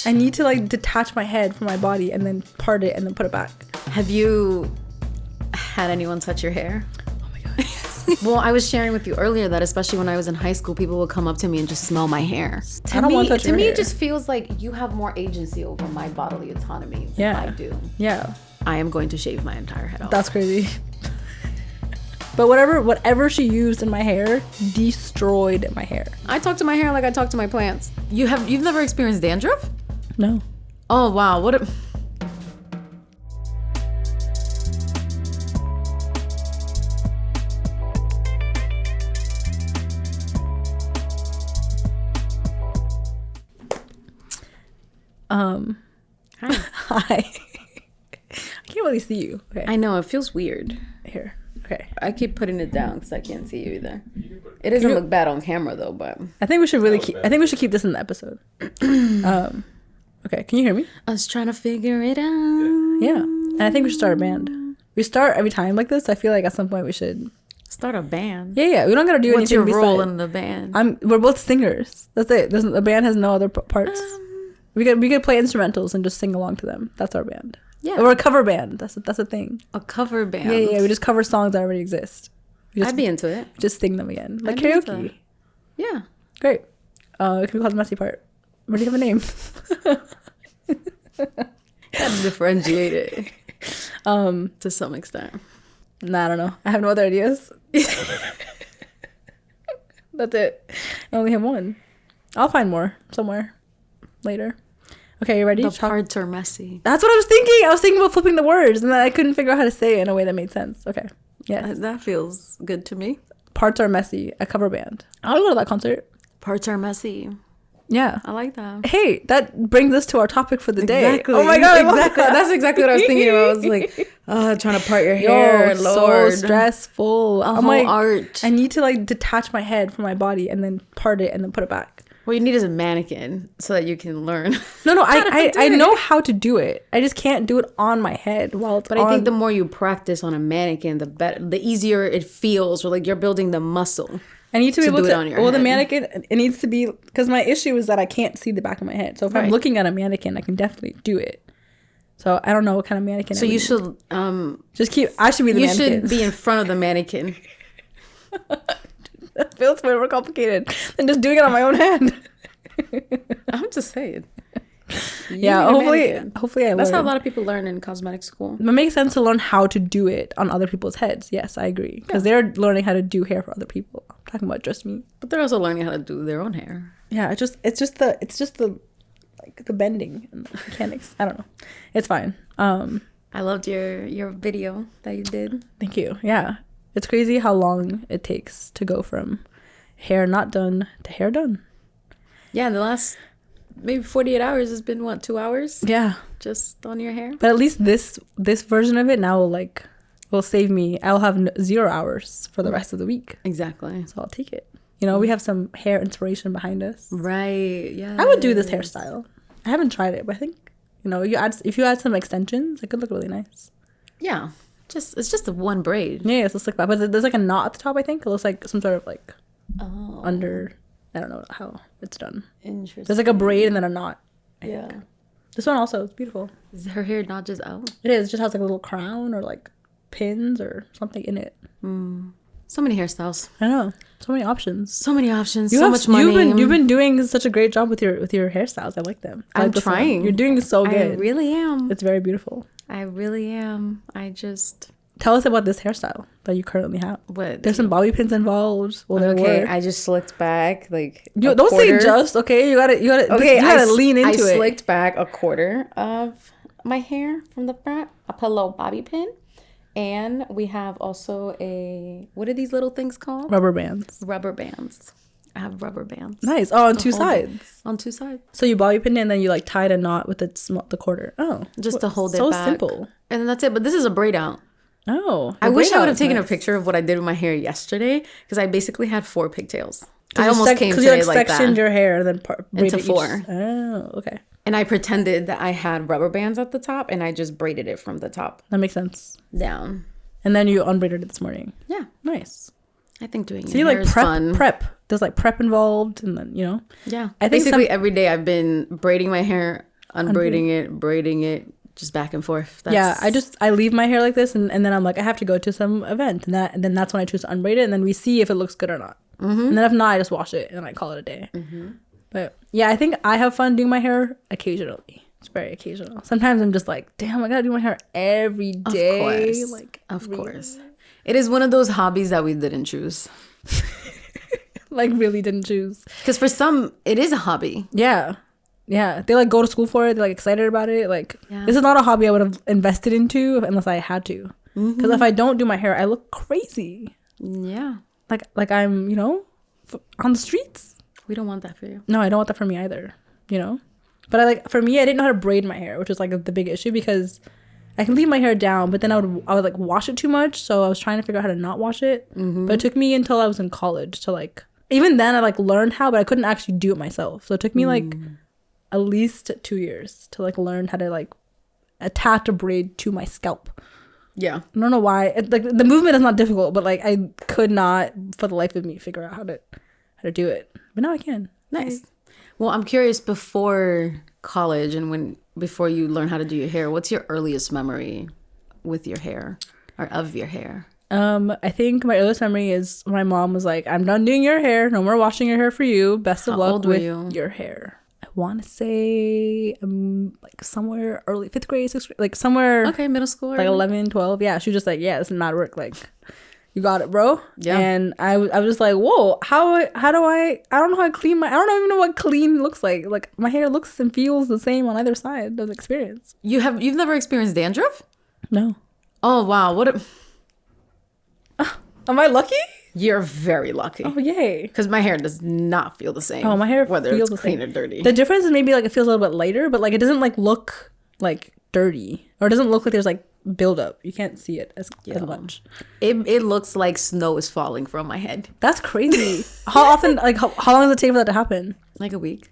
I need to like detach my head from my body and then part it and then put it back. Have you had anyone touch your hair? Oh my god. Well, I was sharing with you earlier that especially when I was in high school, people would come up to me and just smell my hair. I don't want to touch your hair. It just feels like you have more agency over my bodily autonomy than I do. Yeah. I am going to shave my entire head off. That's crazy. But whatever she used in my hair destroyed my hair. I talk to my hair like I talk to my plants. You've never experienced dandruff? No. Oh wow, what a... Hi. Hi. I can't really see you. Okay. I know, it feels weird. Here. Okay. I keep putting it down because I can't see you either. It doesn't look bad on camera though, but I think we should keep this in the episode. Okay, can you hear me? I was trying to figure it out. Yeah. And I think we should start a band. We start every time like this. I feel like at some point we should start a band. Yeah. We don't gotta do What's anything. What's your role in the band? We're both singers. That's it. The band has no other parts. We could play instrumentals and just sing along to them. That's our band. Yeah. Or a cover band. That's a thing. A cover band. Yeah. We just cover songs that already exist. I'd be into it. Just sing them again. Like karaoke. Yeah. Great. It can be called the messy part. What do you have a name? Gotta differentiate it. To some extent. Nah, I don't know. I have no other ideas. That's it. I only have one. I'll find more somewhere later. Okay, you ready? The parts are messy. That's what I was thinking. I was thinking about flipping the words, and then I couldn't figure out how to say it in a way that made sense. Okay. Yeah. That feels good to me. Parts are messy. A cover band. I'll go to that concert. Parts are messy. Yeah. I like that. Hey, that brings us to our topic for the day. Exactly. Oh my god. Exactly. That's exactly what I was thinking about. I was like, trying to part your hair. Lord. So stressful. I'm like, art. I need to like detach my head from my body and then part it and then put it back. What you need is a mannequin so that you can learn. No, I know how to do it. I just can't do it on my head while it's But I think the more you practice on a mannequin, the better, the easier it feels, or like you're building the muscle. I need to be able do to. It on your head. The mannequin, it needs to be, because my issue is that I can't see the back of my head. So if I'm looking at a mannequin, I can definitely do it. So I don't know what kind of mannequin. So you should just keep. I should be the mannequin. You should be in front of the mannequin. That feels way more complicated than just doing it on my own hand. I'm just saying. Yeah, hopefully I learn. That's how a lot of people learn in cosmetic school. It makes sense to learn how to do it on other people's heads. Yes, I agree. Because they're learning how to do hair for other people. I'm talking about just me. But they're also learning how to do their own hair. Yeah, it's just the like the bending and the mechanics. I don't know. It's fine. I loved your video that you did. Thank you. Yeah. It's crazy how long it takes to go from hair not done to hair done. Yeah, in the last maybe 48 hours has been what, 2 hours? Yeah. Just on your hair. But at least this version of it now will save me. I'll have 0 hours for the rest of the week. Exactly. So I'll take it. You know, we have some hair inspiration behind us. Right. Yeah. I would do this hairstyle. I haven't tried it, but I think, you know, if you add some extensions, it could look really nice. Yeah. It's just the one braid. Yeah, it's a slick back. But there's like a knot at the top, I think. It looks like some sort of like under, I don't know how it's done. Interesting. There's like a braid and then a knot. Yeah. This one also is beautiful. Is her hair not just out? It is. It just has like a little crown or like pins or something in it. So many hairstyles. I know. So many options. So many options. So much money. You've been doing such a great job with your hairstyles. I like them. I'm trying. You're doing so good. I really am. It's very beautiful. I really am. I just... Tell us about this hairstyle that you currently have. What? There's some bobby pins involved. Well, okay, I just slicked back like don't say just, okay? You gotta okay, you gotta lean into it. I slicked back a quarter of my hair from the front. I put a little bobby pin. And we have also what are these little things called? Rubber bands. Rubber bands. I have rubber bands. Nice. Oh, on two sides. On two sides. So you bobby pinned it and then you like tied a knot with the quarter. Oh. Just to hold it back. So simple. And then that's it. But this is a braid out. Oh. I wish I would have taken a picture of what I did with my hair yesterday because I basically had 4 pigtails. I almost came today like that. Because you sectioned your hair and then into 4. Oh, okay. And I pretended that I had rubber bands at the top and I just braided it from the top. That makes sense. Down. And then you unbraided it this morning. Yeah. Nice. I think doing so you hair like is fun. Prep. There's like prep involved and then, you know. Yeah. I think basically every day I've been braiding my hair unbraiding it, braiding it, just back and forth. I leave my hair like this, and then I'm like, I have to go to some event, and then that's when I choose to unbraid it, and then we see if it looks good or not. And then if not, I just wash it and I call it a day. But yeah, I think I have fun doing my hair occasionally. It's very occasional. Sometimes I'm just like, damn, I gotta do my hair every day. Of course. It is one of those hobbies that we didn't choose. Like, really didn't choose. Because for some, it is a hobby. Yeah. They like go to school for it. They're like excited about it. Like, this is not a hobby I would have invested into unless I had to. Because if I don't do my hair, I look crazy. Yeah. Like I'm, on the streets. We don't want that for you. No, I don't want that for me either. But for me, I didn't know how to braid my hair, which was like the big issue, because I can leave my hair down, but then I would like wash it too much. So I was trying to figure out how to not wash it. But it took me until I was in college to like, even then I like learned how, but I couldn't actually do it myself. So it took me like at least 2 years to like learn how to like attach a braid to my scalp. Yeah. I don't know why. Like the movement is not difficult, but like I could not for the life of me figure out how to do it. But now I can. Nice. Well, I'm curious, before college and before you learn how to do your hair, what's your earliest memory with your hair or of your hair? I think my earliest memory is my mom was like, I'm done doing your hair. No more washing your hair for you. Best of luck with your hair. I want to say like somewhere early 5th grade, 6th grade, like somewhere. Okay, middle school. Like 11, 12. Yeah, she was just like, yeah, this is mad work. Like, you got it, bro. Yeah. And I was just like, whoa, how do I don't know how to clean I don't even know what clean looks like. Like, my hair looks and feels the same on either side of the experience. You've never experienced dandruff? No. Oh, wow. Am I lucky? You're very lucky. Oh, yay. Because my hair does not feel the same. Oh, my hair whether feels it's clean or dirty. The difference is maybe like it feels a little bit lighter, but like it doesn't like look like dirty, or it doesn't look like there's like buildup. You can't see it as much. It looks like snow is falling from my head. That's crazy. How often, like how long does it take for that to happen? Like a week.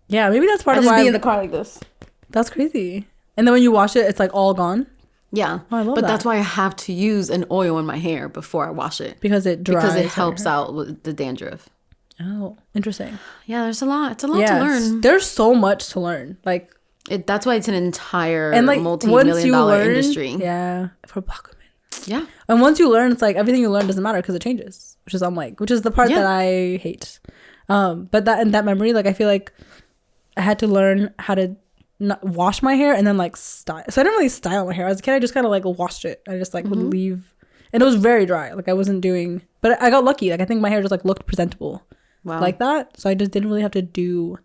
Yeah, maybe that's part of why why I just be in the car like this. That's crazy. And then when you wash it, it's like all gone. Yeah. Oh, I love but that. That's why I have to use an oil in my hair before I wash it. Because it dries. Because it helps out with the dandruff. Oh, interesting. Yeah, there's a lot. It's a lot to learn. There's so much to learn. Like, that's why it's an entire like, multi-million-dollar industry. Yeah, for black women. Yeah. And once you learn, it's like everything you learn doesn't matter because it changes, which is the part that I hate. But that memory, like, I feel like I had to learn how to not wash my hair and then like style. So I didn't really style my hair as a kid. I just kind of like washed it. I just like would leave, and it was very dry. Like, I wasn't doing, but I got lucky. Like, I think my hair just like looked presentable. Wow. Like that. So I just didn't really have to do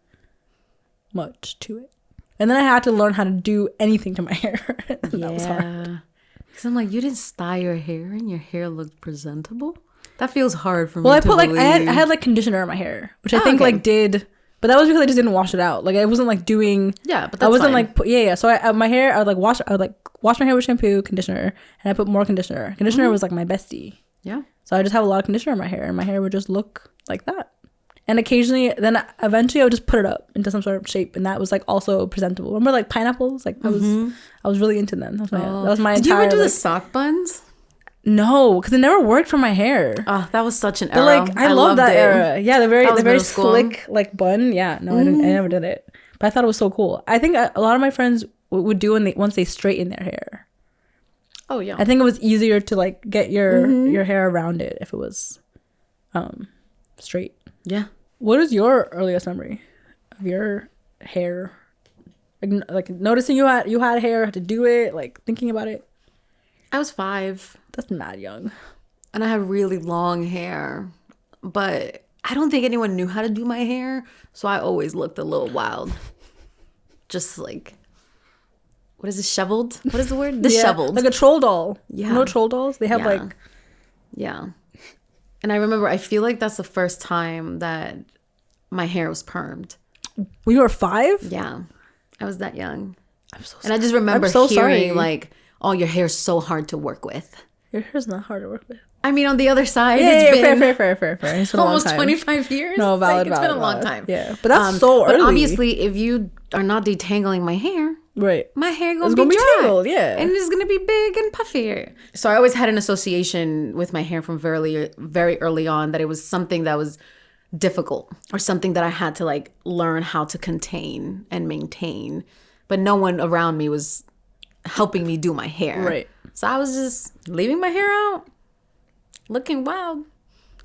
much to it. And then I had to learn how to do anything to my hair. That was hard. Because I'm like, you didn't style your hair and your hair looked presentable? That feels hard for me. Well, I had like conditioner in my hair, which I think like did, but that was because I just didn't wash it out. Like, I wasn't like doing. Yeah, but that's I wasn't fine. like So my hair, I would wash my hair with shampoo, conditioner, and I put more conditioner. Conditioner was like my bestie. Yeah. So I just have a lot of conditioner in my hair, and my hair would just look like that. And occasionally, then eventually I would just put it up into some sort of shape, and that was like also presentable. Remember like pineapples? Like I was really into them. That was my Did entire, you ever do the sock buns? No, because it never worked for my hair. Oh, that was such an era. Like, I love that era. Yeah, the very slick like bun. Yeah, no, I never did it, but I thought it was so cool. I think a lot of my friends would do once they straighten their hair. Oh yeah. I think it was easier to like get your hair around it if it was straight. Yeah. What is your earliest memory of your hair? Like noticing you had hair, had to do it, like thinking about it. I was 5. That's mad young. And I had really long hair, but I don't think anyone knew how to do my hair, so I always looked a little wild. Just like, what is it, shoveled? What is the word? Disheveled. Like a troll doll. Yeah. You know troll dolls? They have like. Yeah. And I remember, I feel like that's the first time that my hair was permed. When you were 5? Yeah. I was that young. I'm so sorry. And I just remember hearing like, oh, your hair's so hard to work with. Your hair's not hard to work with. I mean, on the other side, it's been fair. It's been almost 25 years. No, valid. It's been a long time. Yeah, but that's so early. But obviously, if you are not detangling my hair, right, my hair gonna be dry, tangled, yeah, and it's gonna be big and puffy. So I always had an association with my hair from very, very early on that it was something that difficult or something that I had to like learn how to contain and maintain. But no one around me was helping me do my hair. Right. So I was just leaving my hair out, looking wild,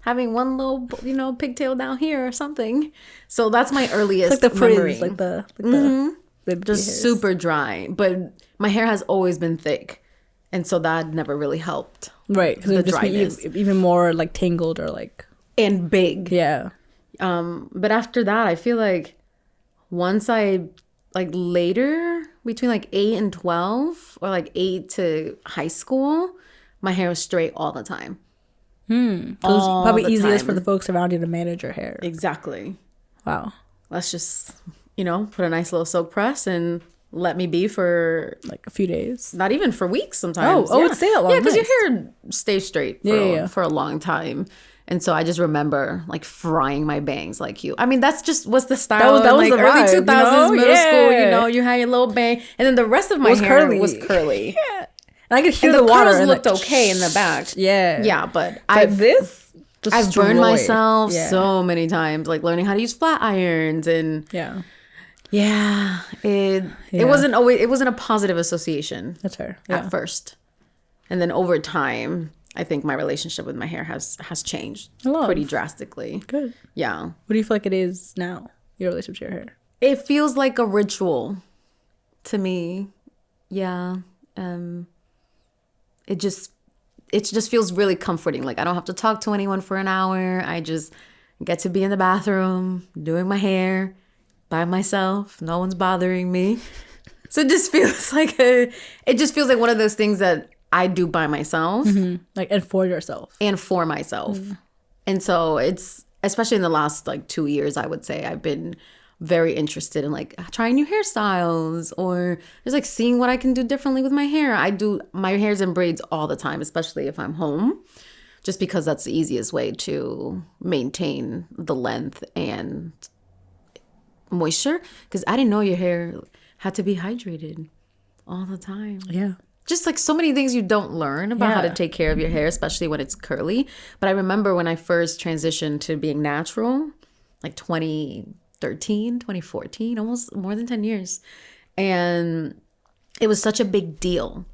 having one little, pigtail down here or something. So that's my earliest It's like the frizz, memory. like the Just super dry. But my hair has always been thick. And so that never really helped. Right, because it would just dryness. be even more like tangled or like... And big. Yeah. But after that, I feel like once I, like later, between like 8 and 12, or like 8 to high school, my hair was straight all the time. So it was probably easiest for the folks around you to manage your hair. Exactly. Wow. Let's just, put a nice little silk press and let me be for Like a few days. not even for weeks sometimes. Oh, it'd stay that long. Yeah, because Nice. your hair stays straight for a long time. And so I just remember like frying my bangs like you. I mean, that's just was the style. That was in, like the early vibe, 2000s, middle school. Yeah. You had your little bang, and then the rest of my hair was curly. Yeah. And I could hear And the water. curls and looked like, okay in the back. Yeah. Yeah, but I've I've burned myself Yeah. so many times, like learning how to use flat irons and it wasn't a positive association. That's fair. At first, and then over time, I think my relationship with my hair has changed pretty drastically. Good. Yeah. What do you feel like it is now? Your relationship to your hair? It feels like a ritual to me. Yeah. It just feels really comforting. Like I don't have to talk to anyone for an hour. I just get to be in the bathroom doing my hair by myself. No one's bothering me. So it just feels like one of those things that I do by myself. Like, and for yourself. And for myself. And so it's, especially in the last like 2 years, I would say I've been very interested in like trying new hairstyles or just like seeing what I can do differently with my hair. I do my hair's in braids all the time, especially if I'm home, just because that's the easiest way to maintain the length and moisture. Because I didn't know your hair had to be hydrated all the time. Yeah. Just like so many things you don't learn about how to take care of your hair, especially when it's curly. But I remember when I first transitioned to being natural, like 2013, 2014, almost more than 10 years. And it was such a big deal.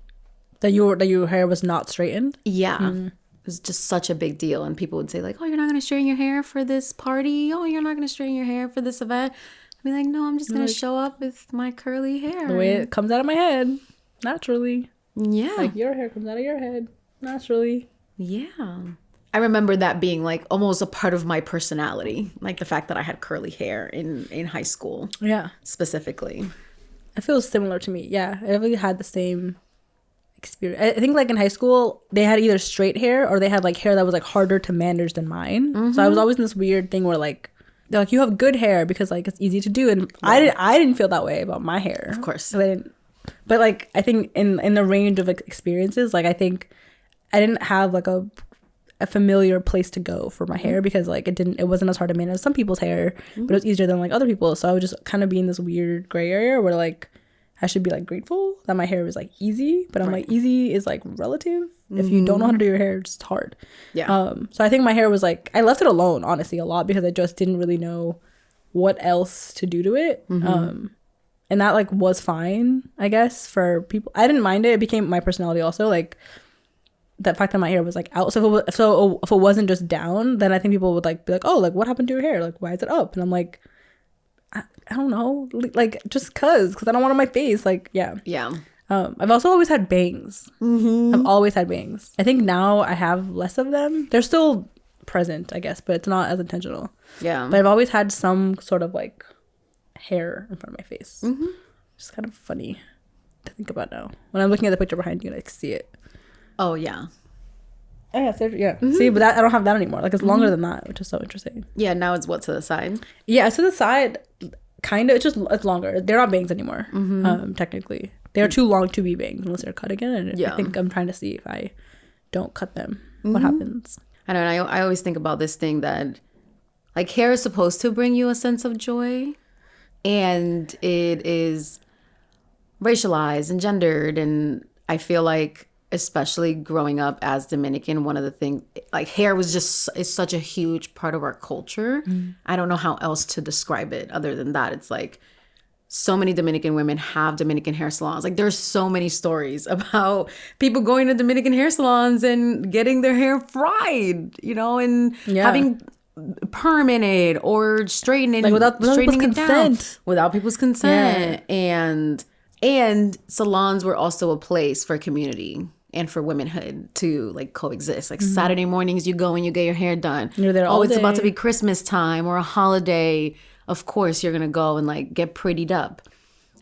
That your hair was not straightened? Yeah. It was just such a big deal. And people would say like, oh, you're not going to straighten your hair for this party? Oh, you're not going to straighten your hair for this event? I'd be like, no, I'm just going to show up with my curly hair. The way it comes out of my head, naturally. Yeah. Like your hair comes out of your head, naturally. Yeah. I remember that being like almost a part of my personality. Like the fact that I had curly hair in high school. Yeah. Specifically. It feels similar to me. Yeah. I really had the same experience. I think like in high school, they had either straight hair or they had like hair that was like harder to manage than mine. So I was always in this weird thing where like, they're like, you have good hair because like it's easy to do. And I didn't feel that way about my hair. Of course. But like I think in the range of experiences, like I think I didn't have like a familiar place to go for my hair because like it wasn't as hard to manage as some people's hair, but it was easier than like other people. So I would just kind of be in this weird gray area where like I should be like grateful that my hair was like easy, but I'm like easy is like relative. If you don't know how to do your hair, it's hard. Yeah. So I think my hair was like I left it alone honestly a lot because I just didn't really know what else to do to it. And that like was fine, I guess, for people. I didn't mind it. It became my personality also. Like that fact that my hair was like out. So if it wasn't just down, then I think people would like be like, oh, like what happened to your hair? Like why is it up? And I'm like, I don't know. Like just cause I don't want it on my face. Like yeah. Yeah. I've also always had bangs. I've always had bangs. I think now I have less of them. They're still present, I guess, but it's not as intentional. Yeah. But I've always had some sort of like hair in front of my face. It's kind of funny to think about now. When I'm looking at the picture behind you, I can see it. Oh yeah. Oh yeah, yeah. See, but I don't have that anymore. Like it's longer than that, which is so interesting. Yeah, now it's what, to the side? Yeah, to the side, kind of. It's longer. They're not bangs anymore. Technically, they're too long to be bangs unless they're cut again. And I think I'm trying to see if I don't cut them, what happens. I don't know. I always think about this thing that like hair is supposed to bring you a sense of joy. And it is racialized and gendered. And I feel like especially growing up as Dominican, one of the things, like hair is such a huge part of our culture. I don't know how else to describe it other than that. It's like so many Dominican women have Dominican hair salons. Like there's so many stories about people going to Dominican hair salons and getting their hair fried, you know, and having perm in it or straightening, like without straightening people's it down consent. without people's consent. And salons were also a place for community and for womanhood to like coexist. Like Saturday mornings, you go and you get your hair done. You're there all it's day. about to be Christmas time or a holiday. Of course, you're going to go and like get prettied up.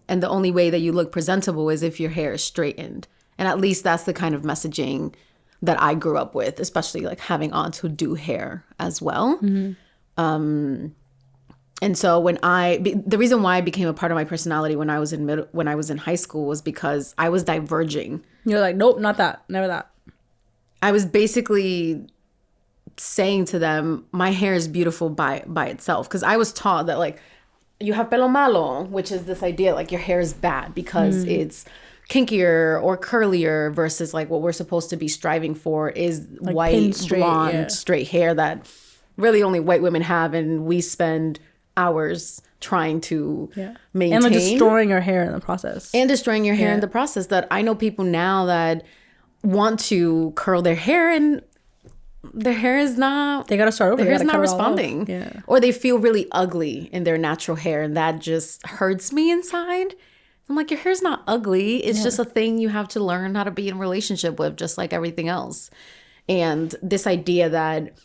And the only way that you look presentable is if your hair is straightened. And at least that's the kind of messaging that I grew up with, especially like having aunts who do hair as well. And so the reason why it became a part of my personality when I was in high school was because I was diverging. You're like, nope, not that, never that. I was basically saying to them, my hair is beautiful by itself, because I was taught that like you have pelo malo, which is this idea like your hair is bad because it's kinkier or curlier, versus like what we're supposed to be striving for is like white, straight, blonde, straight hair that really only white women have, and we spend hours trying to maintain, and like destroying your hair in the process, in the process. That I know people now that want to curl their hair and their hair is not, they gotta start over, their hair's not responding, or they feel really ugly in their natural hair, and that just hurts me inside. I'm like, your hair's not ugly, it's just a thing you have to learn how to be in relationship with, just like everything else. And this idea that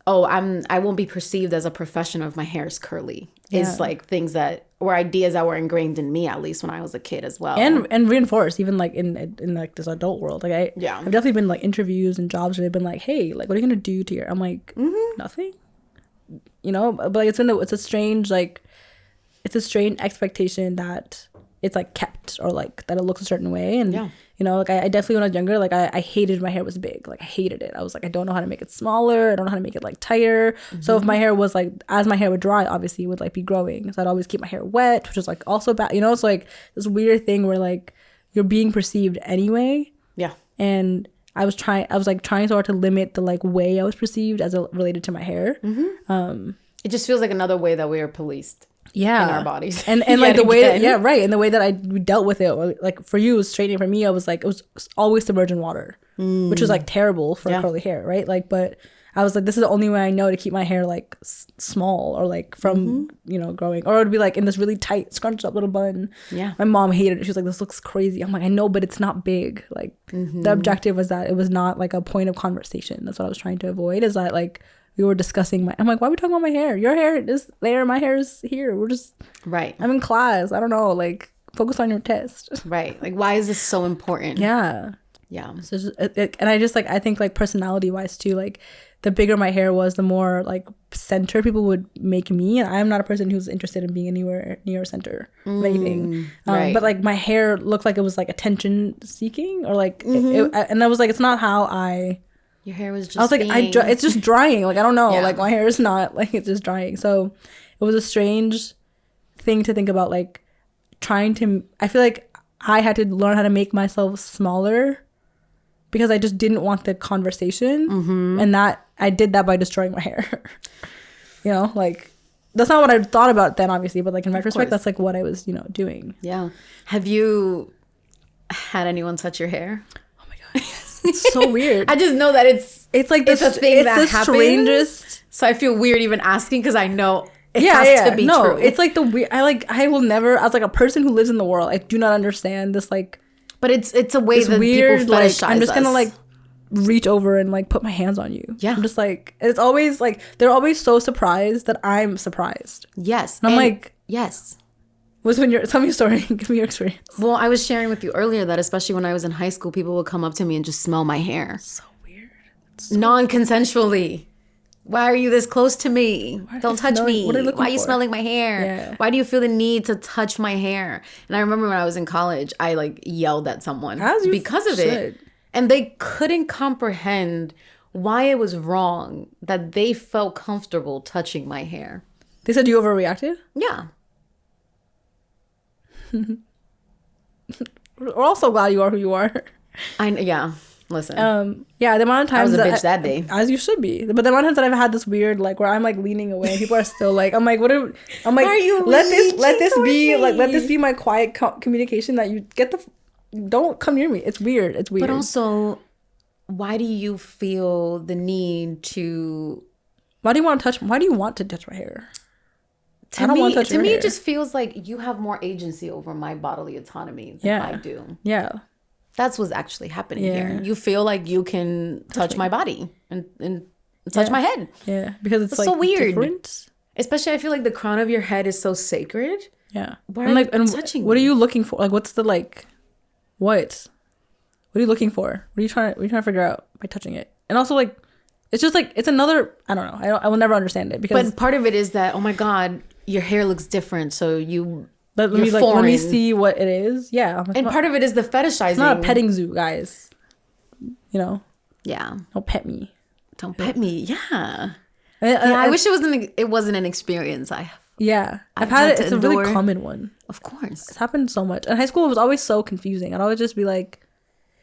I won't be perceived as a professional if my hair is curly is like things that were ideas that were ingrained in me, at least when I was a kid as well. And reinforced even like in like this adult world. Like I've definitely been like interviews and jobs where they've been like, hey, like what are you gonna do to your, I'm like, nothing. You know, but like it's a strange expectation that it's like kept, or like that it looks a certain way. And you know, like I definitely, when I was younger, like I hated my hair was big. Like I hated it. I was like, I don't know how to make it smaller. I don't know how to make it like tighter. So if my hair was like, as my hair would dry, obviously it would like be growing. So I'd always keep my hair wet, which is like also bad. You know, it's like this weird thing where like you're being perceived anyway. Yeah. And I was trying so hard to limit the like way I was perceived as it related to my hair. It just feels like another way that we are policed. In our bodies, and like the way and the way that I dealt with it, like for you it was straightening, for me I was like, it was always submerged in water, which was like terrible for curly hair, right? Like, but I was like, this is the only way I know to keep my hair like small, or like from you know, growing, or it would be like in this really tight scrunched up little bun. My mom hated it. She was like, this looks crazy. I'm like, I know, but it's not big. Like the objective was that it was not like a point of conversation. That's what I was trying to avoid, is that like we were discussing I'm like, why are we talking about my hair? Your hair is there, my hair is here. We're just I'm in class. I don't know, like focus on your test. Like why is this so important? So just, and I just like, I think like personality wise too, like the bigger my hair was, the more like center people would make me, and I'm not a person who's interested in being anywhere near center of anything. But like my hair looked like it was like attention seeking, or like and I was like, it's not how your hair was just, I was like, it's just drying. Like, I don't know. Like, my hair is not, like, it's just drying. So, it was a strange thing to think about, like, I feel like I had to learn how to make myself smaller because I just didn't want the conversation. And that, I did that by destroying my hair. You know, like, that's not what I thought about then, obviously. But, like, in retrospect, that's, like, what I was, you know, doing. Have you had anyone touch your hair? Oh, my God, yes. It's so weird. I just know that it's like it's a thing that happens. Strangest. So I feel weird even asking, because I know it has to be true. It's like the weird. I will never, as like a person who lives in the world, I do not understand this, like. But it's a way that weird, people fetishize like, I'm just gonna us. like reach over and like put my hands on you. I'm just like, it's always like they're always so surprised that I'm surprised. And I'm like, tell me a story. Give me your experience. Well, I was sharing with you earlier that especially when I was in high school, people would come up to me and just smell my hair. So weird. Non-consensually. Why are you this close to me? Don't touch me. What are they looking for? Why are you smelling my hair? Why do you feel the need to touch my hair? And I remember when I was in college, I like yelled at someone because of it. And they couldn't comprehend why it was wrong that they felt comfortable touching my hair. They said you overreacted? Yeah. We're also glad you are who you are. Yeah. Listen. Yeah, the amount of times I was a bitch that day. as you should be. But the amount of times that I've had this weird, like, where I'm like leaning away, and people are still like, I'm like, I'm like, Are you let this be me? like, let this be my quiet communication that you get don't come near me. It's weird. It's weird. But also, why do you feel the need to? Why do you want to touch my hair? I don't want to touch your hair. To me, it just feels like you have more agency over my bodily autonomy than I do. Yeah. That's what's actually happening here. You feel like you can touch my body and touch my head. Yeah, because it's like so weird. Different. Especially, I feel like the crown of your head is so sacred. Yeah. Why are you touching? What are you looking for? Like, what's the like? What are you looking for? What are you trying to figure out by touching it? And also, like, it's just like it's another. I don't know. I will never understand it because. But part of it is that, oh my God, your hair looks different, so you. Let me see what it is. Yeah. And part of it is the fetishizing. It's not a petting zoo, guys. You know? Yeah. Don't pet me. Don't pet me. Yeah. I wish it wasn't an experience I have. Yeah. I've had it. It's a really common one. Of course. It's happened so much. In high school, it was always so confusing. I'd always just be like,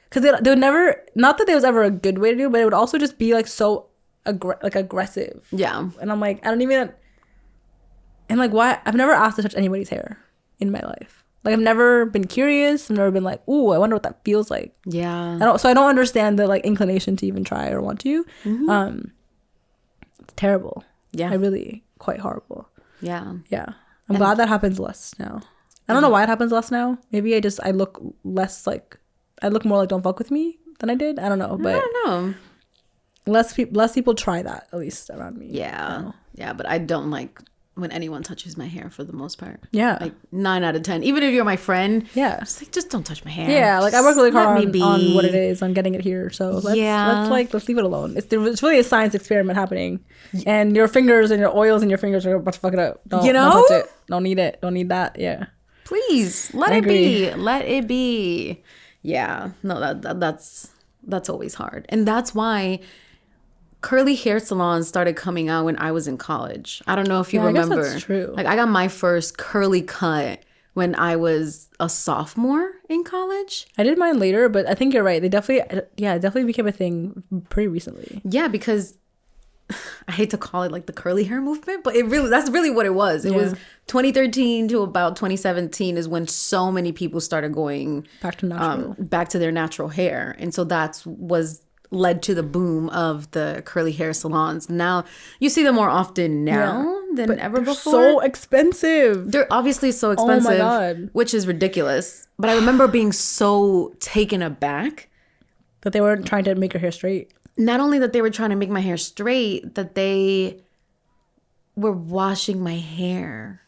because they would never, not that there was ever a good way to do it, but it would also just be like so aggressive. Yeah. And I'm like, I don't even, and like, why? I've never asked to touch anybody's hair in my life. Like, I've never been curious. I've never been like, ooh, I wonder what that feels like. Yeah. I don't understand the like inclination to even try or want to. Mm-hmm. It's terrible. Yeah. Quite horrible. Yeah. Yeah. I'm glad that happens less now. I don't know why it happens less now. Maybe I look less like, I look more like don't fuck with me than I did. I don't know. But I don't know. Less people try that, at least around me. Yeah. You know? Yeah, but I don't like when anyone touches my hair for the most part. Yeah. Like 9 out of 10. Even if you're my friend. Yeah. Just like, just don't touch my hair. Yeah. Like, I work really hard on what it is, on getting it here. So let's leave it alone. It's really a science experiment happening. And your fingers and your oils in your fingers are about to fuck it up. Don't touch it. Don't need it. Don't need that. Yeah. Please let it be. Let it be. Yeah. No, that's always hard. And that's why curly hair salons started coming out when I was in college. I don't know if you remember. I guess that's true. Like, I got my first curly cut when I was a sophomore in college. I did mine later, but I think you're right. It definitely became a thing pretty recently. Yeah, because I hate to call it like the curly hair movement, but that's really what it was. It was 2013 to about 2017 is when so many people started going back to natural, back to their natural hair. And so led to the boom of the curly hair salons. Now you see them more often now than ever before. So expensive. They're obviously so expensive, oh my God, which is ridiculous. But I remember being so taken aback that they weren't trying to make your hair straight. Not only that they were trying to make my hair straight, that they were washing my hair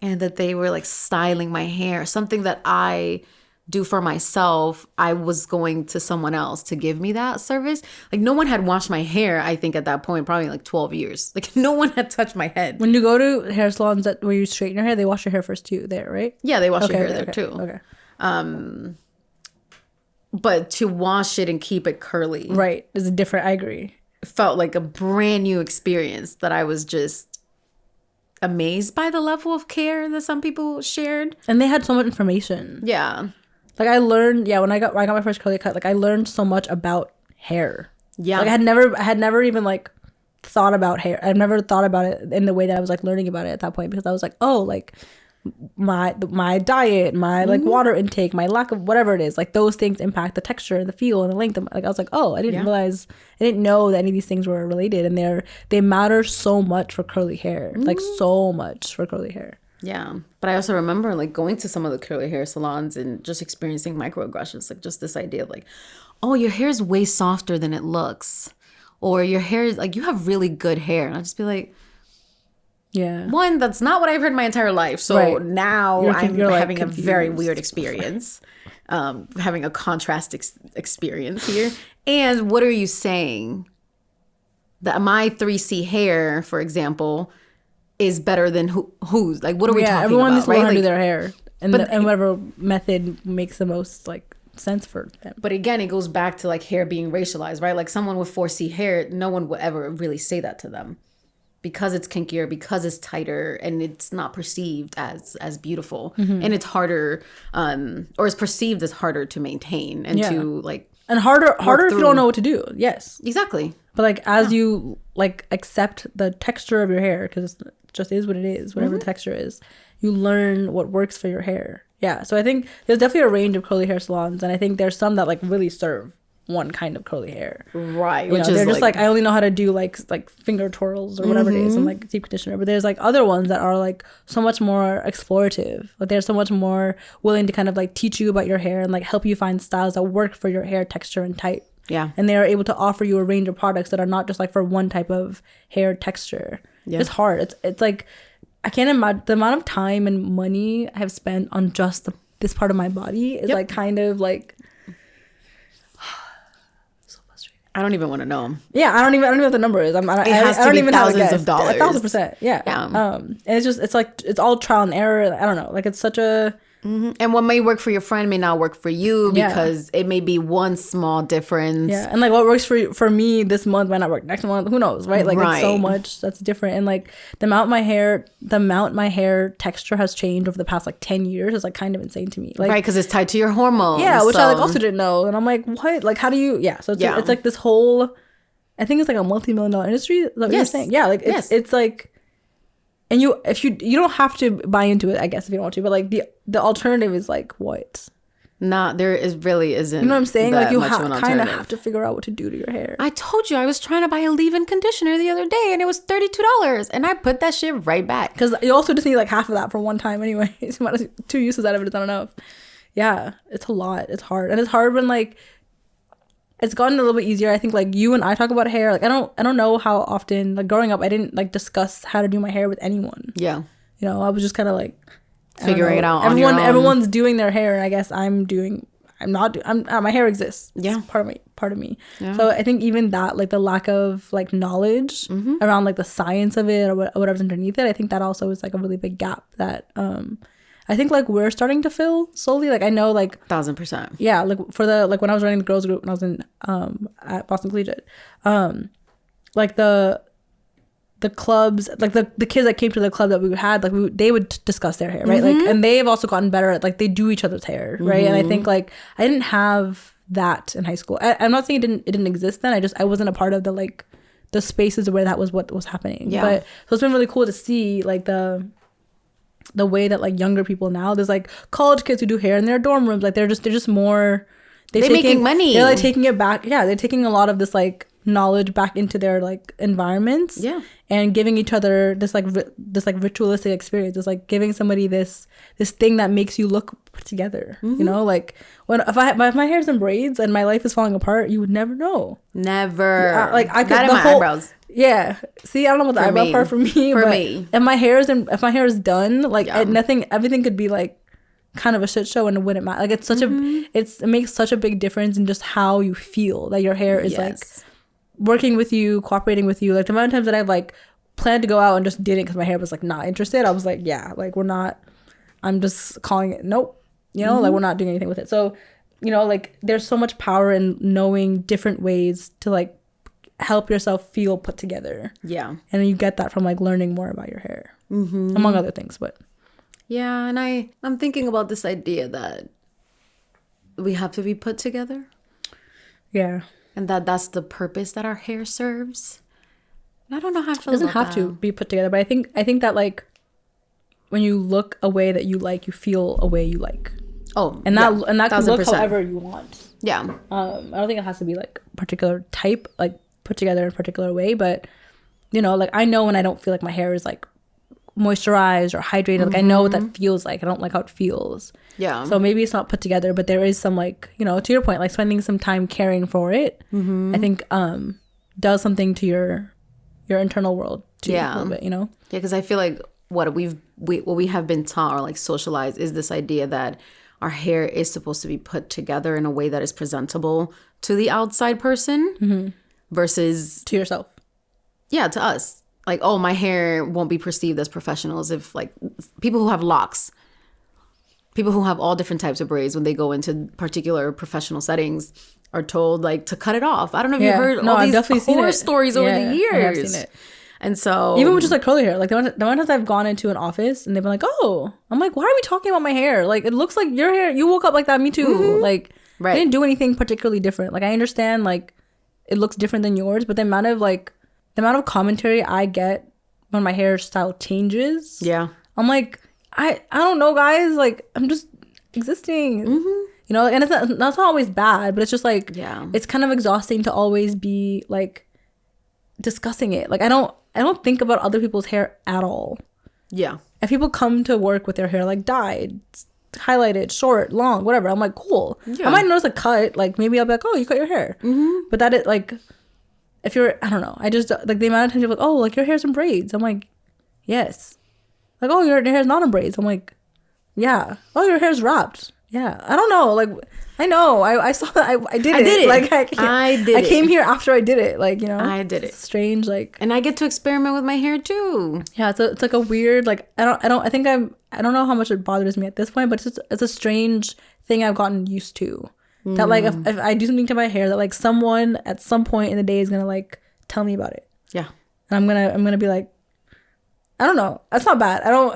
and that they were like styling my hair. Something that I do for myself, I was going to someone else to give me that service. Like, no one had washed my hair, I think, at that point, probably like 12 years. Like, no one had touched my head. When you go to hair salons where you straighten your hair, they wash your hair first too there, right? Yeah, they wash your hair there too. Okay. But to wash it and keep it curly. Right. Is different. I agree. It felt like a brand new experience that I was just amazed by the level of care that some people shared. And they had so much information. Yeah. Like, I learned, when I got my first curly cut, like, I learned so much about hair. Yeah. Like, I had never even, like, thought about hair. I've never thought about it in the way that I was, like, learning about it at that point, because I was like, oh, like, my diet, my, like, water intake, my lack of whatever it is, like, those things impact the texture and the feel and the length. Like, I was like, oh, I didn't know that any of these things were related, and they matter so much for curly hair. Like, so much for curly hair. Yeah. But I also remember like going to some of the curly hair salons and just experiencing microaggressions, like just this idea of like, oh, your hair is way softer than it looks, or your hair is like, you have really good hair. And I'd just be like, yeah, one, that's not what I've heard my entire life. So now you're having a very weird experience, having a contrast experience here. And what are you saying? That my 3C hair, for example, is better than who's? Like, what are we talking about? Everyone needs to learn how to do their hair, and whatever method makes the most like sense for them. But again, it goes back to like hair being racialized, right? Like someone with 4C hair, no one would ever really say that to them because it's kinkier, because it's tighter, and it's not perceived as beautiful, and it's harder, or is perceived as harder to maintain and to like, and harder if you don't know what to do. Yes, exactly. But like as you like accept the texture of your hair, because it just is what it is, whatever the texture is, you learn what works for your hair. Yeah, so I think there's definitely a range of curly hair salons, and I think there's some that like really serve one kind of curly hair. Right. Which they're just like I only know how to do like finger twirls or whatever it is, and like deep conditioner. But there's like other ones that are like so much more explorative. Like they're so much more willing to kind of like teach you about your hair and like help you find styles that work for your hair texture and type. Yeah. And they are able to offer you a range of products that are not just like for one type of hair texture. Yeah. It's hard. It's like I can't imagine the amount of time and money I have spent on just this part of my body is like kind of like I don't even want to know. Yeah, I don't even know what the number is. I don't even have a guess. $1,000s. 1,000%. Yeah. And it's like it's all trial and error. I don't know. Like it's such a. And what may work for your friend may not work for you because it may be one small difference. Yeah, and like what works for me this month might not work next month. Who knows, right? Like it's so much that's different. And like the amount my hair texture has changed over the past like 10 years is like kind of insane to me. Like, right, because it's tied to your hormones. Yeah, which I like also didn't know. And I'm like, what? Like, how do you? Yeah, so it's like this whole. I think it's like a multi-million-dollar industry. Is that what you're saying? Yeah, like it's like. And you don't have to buy into it, I guess, if you don't want to. But like the alternative is like what? There really isn't. You know what I'm saying? Like you kind of have to figure out what to do to your hair. I told you I was trying to buy a leave-in conditioner the other day, and it was $32, and I put that shit right back. Because you also just need like half of that for one time anyway. 2 uses out of it is not enough. Yeah, it's a lot. It's hard, and it's hard when like. It's gotten a little bit easier. I think like you and I talk about hair. Like I don't know how often. Like growing up, I didn't like discuss how to do my hair with anyone. Yeah. You know, I was just kind of like figuring it out. Everyone's doing their hair, and I guess my hair exists. Yeah. It's part of me. Yeah. So I think even that, like the lack of like knowledge around like the science of it or whatever's underneath it, I think that also is like a really big gap that I think like we're starting to fill slowly. Like I know like 1,000%. Yeah, like for the like when I was running the girls group when I was in at Boston Collegiate, like the clubs, like the kids that came to the club that we had, like they would discuss their hair, right? Like and they've also gotten better at like they do each other's hair, right? And I think like I didn't have that in high school. I'm not saying it didn't exist then. I wasn't a part of the spaces where that was what was happening. Yeah. But so it's been really cool to see like the way that like younger people now, there's like college kids who do hair in their dorm rooms, like they're just more they're making money, they're like taking it back. Yeah, they're taking a lot of this like knowledge back into their like environments, and giving each other this ritualistic experience. It's like giving somebody this thing that makes you look put together. You know, like if my hair's in braids and my life is falling apart, you would never know. Never. Like I could not in my eyebrows. Yeah. See, I don't know about the eyebrow part for me. If my hair is done, like everything could be like kind of a shit show and it wouldn't matter. Like it's such it makes such a big difference in just how you feel that your hair is like working with you, cooperating with you. Like the amount of times that I've like planned to go out and just didn't because my hair was like not interested. I was like, yeah, like we're not. I'm just calling it nope. You know, like we're not doing anything with it. So, you know, like there's so much power in knowing different ways to like help yourself feel put together. Yeah. And you get that from like learning more about your hair, among other things. But yeah, and I'm thinking about this idea that we have to be put together. Yeah. And that's the purpose that our hair serves. And I don't know how to feel. It doesn't have to be put together, but I think that like when you look a way that you like, you feel a way you like. Oh, and that can look however you want. Yeah. I don't think it has to be like particular type, like put together in a particular way, but you know, like I know when I don't feel like my hair is like moisturized or hydrated, like I know what that feels like. I don't like how it feels. Yeah. So maybe it's not put together, but there is some like, you know, to your point, like spending some time caring for it, I think does something to your internal world too, a little bit, you know? Yeah, because I feel like what we have been taught or like socialized is this idea that our hair is supposed to be put together in a way that is presentable to the outside person versus to yourself. Yeah, to us. Like, oh, my hair won't be perceived as professional, as if like people who have locks, people who have all different types of braids, when they go into particular professional settings, are told like to cut it off. I don't know if you've heard all these horror stories over the years. I have seen it. And so even with just like curly hair, like the one times I've gone into an office and they've been like, oh, I'm like, why are we talking about my hair? Like, it looks like your hair, you woke up like that, me too. Like, I didn't do anything particularly different. Like, I understand like it looks different than yours, but the amount of commentary I get when my hairstyle changes, I'm like, I don't know, guys, like, I'm just existing, you know, and that's not always bad, but it's just like, it's kind of exhausting to always be like discussing it. Like, I don't think about other people's hair at all. If people come to work with their hair like dyed, highlighted, short, long, whatever, I'm like, cool. I might notice a cut, like maybe I'll be like, oh, you cut your hair, but that it like, if you're, I don't know, I just like the amount of times you're like, oh, like your hair's in braids, I'm like, yes. Like, oh, your hair's not in braids, I'm like, yeah. Oh, your hair's wrapped, yeah. I don't know, like, I know, I saw that, I did it. Like, I came here after I did it, like, you know, I did it. Strange, like, and I get to experiment with my hair too. Yeah, it's like a weird, like, I don't know how much it bothers me at this point, but it's a strange thing I've gotten used to. That like if I do something to my hair, that like someone at some point in the day is gonna like tell me about it. And I'm gonna be like, I don't know. That's not bad. I don't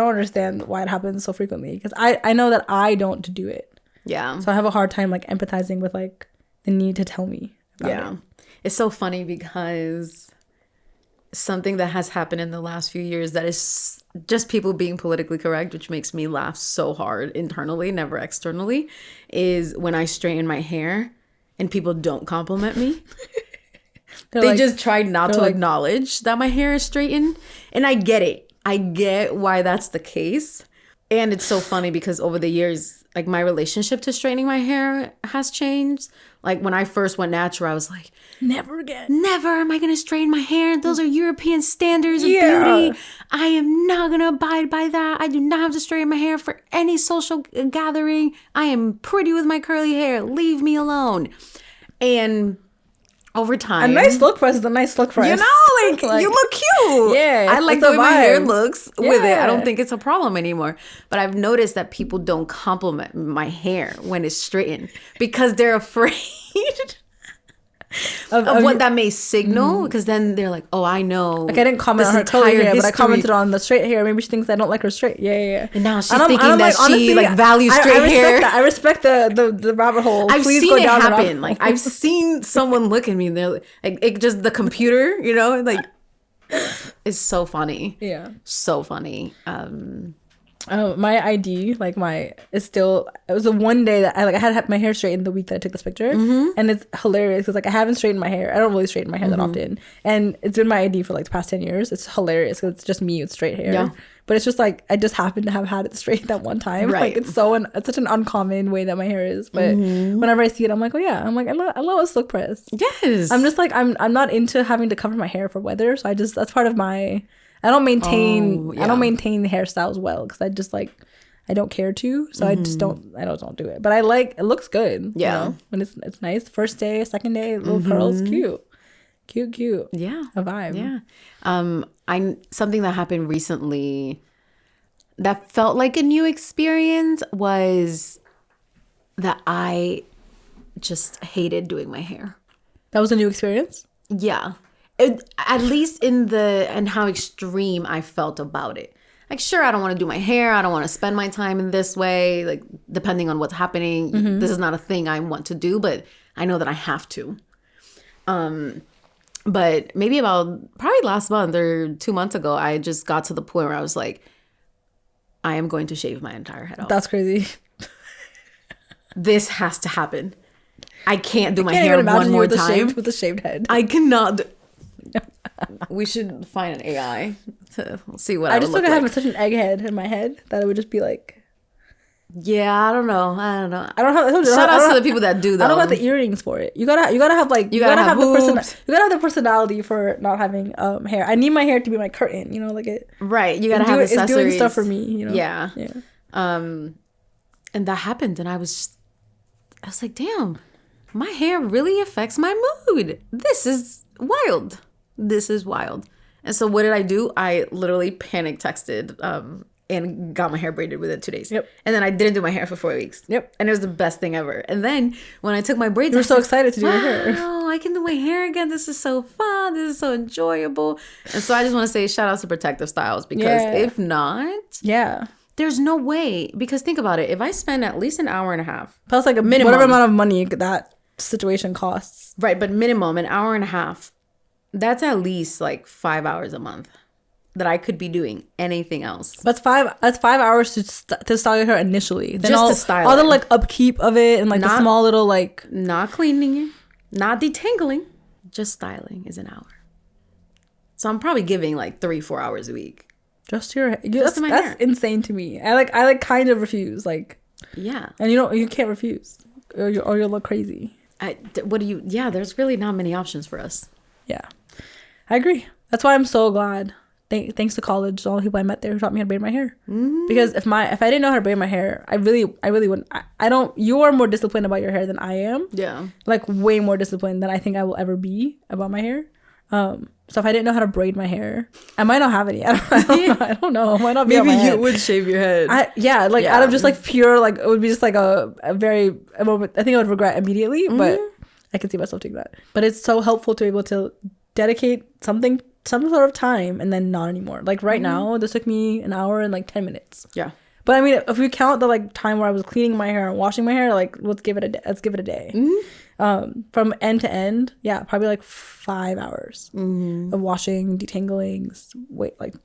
understand why it happens so frequently, because I know that I don't do it. So I have a hard time like empathizing with like the need to tell me about it. It's so funny because something that has happened in the last few years that is just people being politically correct, which makes me laugh so hard internally, never externally, is when I straighten my hair and people don't compliment me. They just try not to acknowledge that my hair is straightened. And I get it. I get why that's the case. And it's so funny because over the years, like my relationship to straightening my hair has changed. Like when I first went natural, I was like, never again. Never am I going to straighten my hair. Those are European standards of beauty. I am not going to abide by that. I do not have to straighten my hair for any social gathering. I am pretty with my curly hair. Leave me alone. And over time, a nice look press is a nice look press. You know, like you look cute. I like the way my hair looks with it. I don't think it's a problem anymore. But I've noticed that people don't compliment my hair when it's straightened because they're afraid of what that may signal, because then they're like, oh, I know. Like, I didn't comment on her curly hair, but I commented on the straight hair. Maybe she thinks I don't like her straight. And now she's thinking that like, honestly, she like values straight hair. I respect the rabbit hole. I've seen it happen. Like, I've seen someone look at me and they're like, it just the computer, you know, like, it's so funny. So funny. My ID, like it was the one day that I had my hair straightened the week that I took this picture, and it's hilarious because like I haven't straightened my hair. I don't really straighten my hair that often, and it's been my ID for like the past 10 years. It's hilarious because it's just me with straight hair, but it's just like I just happen to have had it straight that one time. Like it's such an uncommon way that my hair is, but whenever I see it, I'm like, oh yeah, I'm like, I love a slick press. I'm just like I'm not into having to cover my hair for weather, so that's part of my. I don't maintain the hairstyles well because I just like I don't care to, so I just don't do it. But it looks good. You know? When it's nice. First day, second day, little curls, cute. A vibe. Something that happened recently that felt like a new experience was that I just hated doing my hair. That was a new experience? At least in how extreme I felt about it. Like, sure, I don't want to do my hair. I don't want to spend my time in this way. Like, depending on what's happening, this is not a thing I want to do, but I know that I have to. But maybe probably last month or 2 months ago, I just got to the point where I was like, I am going to shave my entire head off. That's crazy. This has to happen. I can't do my hair one more time. With a shaved head. I cannot. We should find an AI to see what I just look like. I have such an egghead in my head that it would just be like. I don't know. Shout out to the people that do though. I don't got the earrings for it. You gotta have like you gotta have the personality for not having hair. I need my hair to be my curtain. You know, like it. Right. You gotta have accessories. It's doing stuff for me. You know. Yeah. And that happened, and I was like, damn, my hair really affects my mood. This is wild. And so what did I do? I literally panic texted and got my hair braided within 2 days. Yep. And then I didn't do my hair for 4 weeks. Yep. And it was the best thing ever. And then when I took my braids, You were so excited to do your hair. Wow, I can do my hair again. This is so fun. This is so enjoyable. And so I just want to say shout out to Protective Styles, because if not, there's no way. Because think about it. If I spend at least an hour and a half. Plus like a minimum. Whatever amount of money that situation costs. Right. But minimum, an hour and a half. That's at least like 5 hours a month that I could be doing anything else. That's 5 hours to style your hair initially. Then just to style all the like upkeep of it and like the small little like. Not cleaning it. Not detangling. Just styling is an hour. So I'm probably giving like 3-4 hours a week. Just to your hair. That's insane to me. I like kind of refuse. Like. Yeah. And you can't refuse. Or you'll look crazy. There's really not many options for us. Yeah. I agree. That's why I'm so glad. Thanks to college, all the people I met there who taught me how to braid my hair. Mm-hmm. Because if I didn't know how to braid my hair, I really wouldn't. I don't. You are more disciplined about your hair than I am. Yeah. Like way more disciplined than I think I will ever be about my hair. So if I didn't know how to braid my hair, I might not have any. I don't know. I might not be. Maybe you would shave your head. Out of just like pure, like it would be just like a moment. I think I would regret immediately, but I could see myself doing that. But it's so helpful to be able to dedicate some sort of time and then not anymore. Like right now, this took me an hour and like 10 minutes. Yeah. But I mean, if we count the like time where I was cleaning my hair and washing my hair, like let's give it a day. Mm-hmm. From end to end, probably like 5 hours of washing, detangling,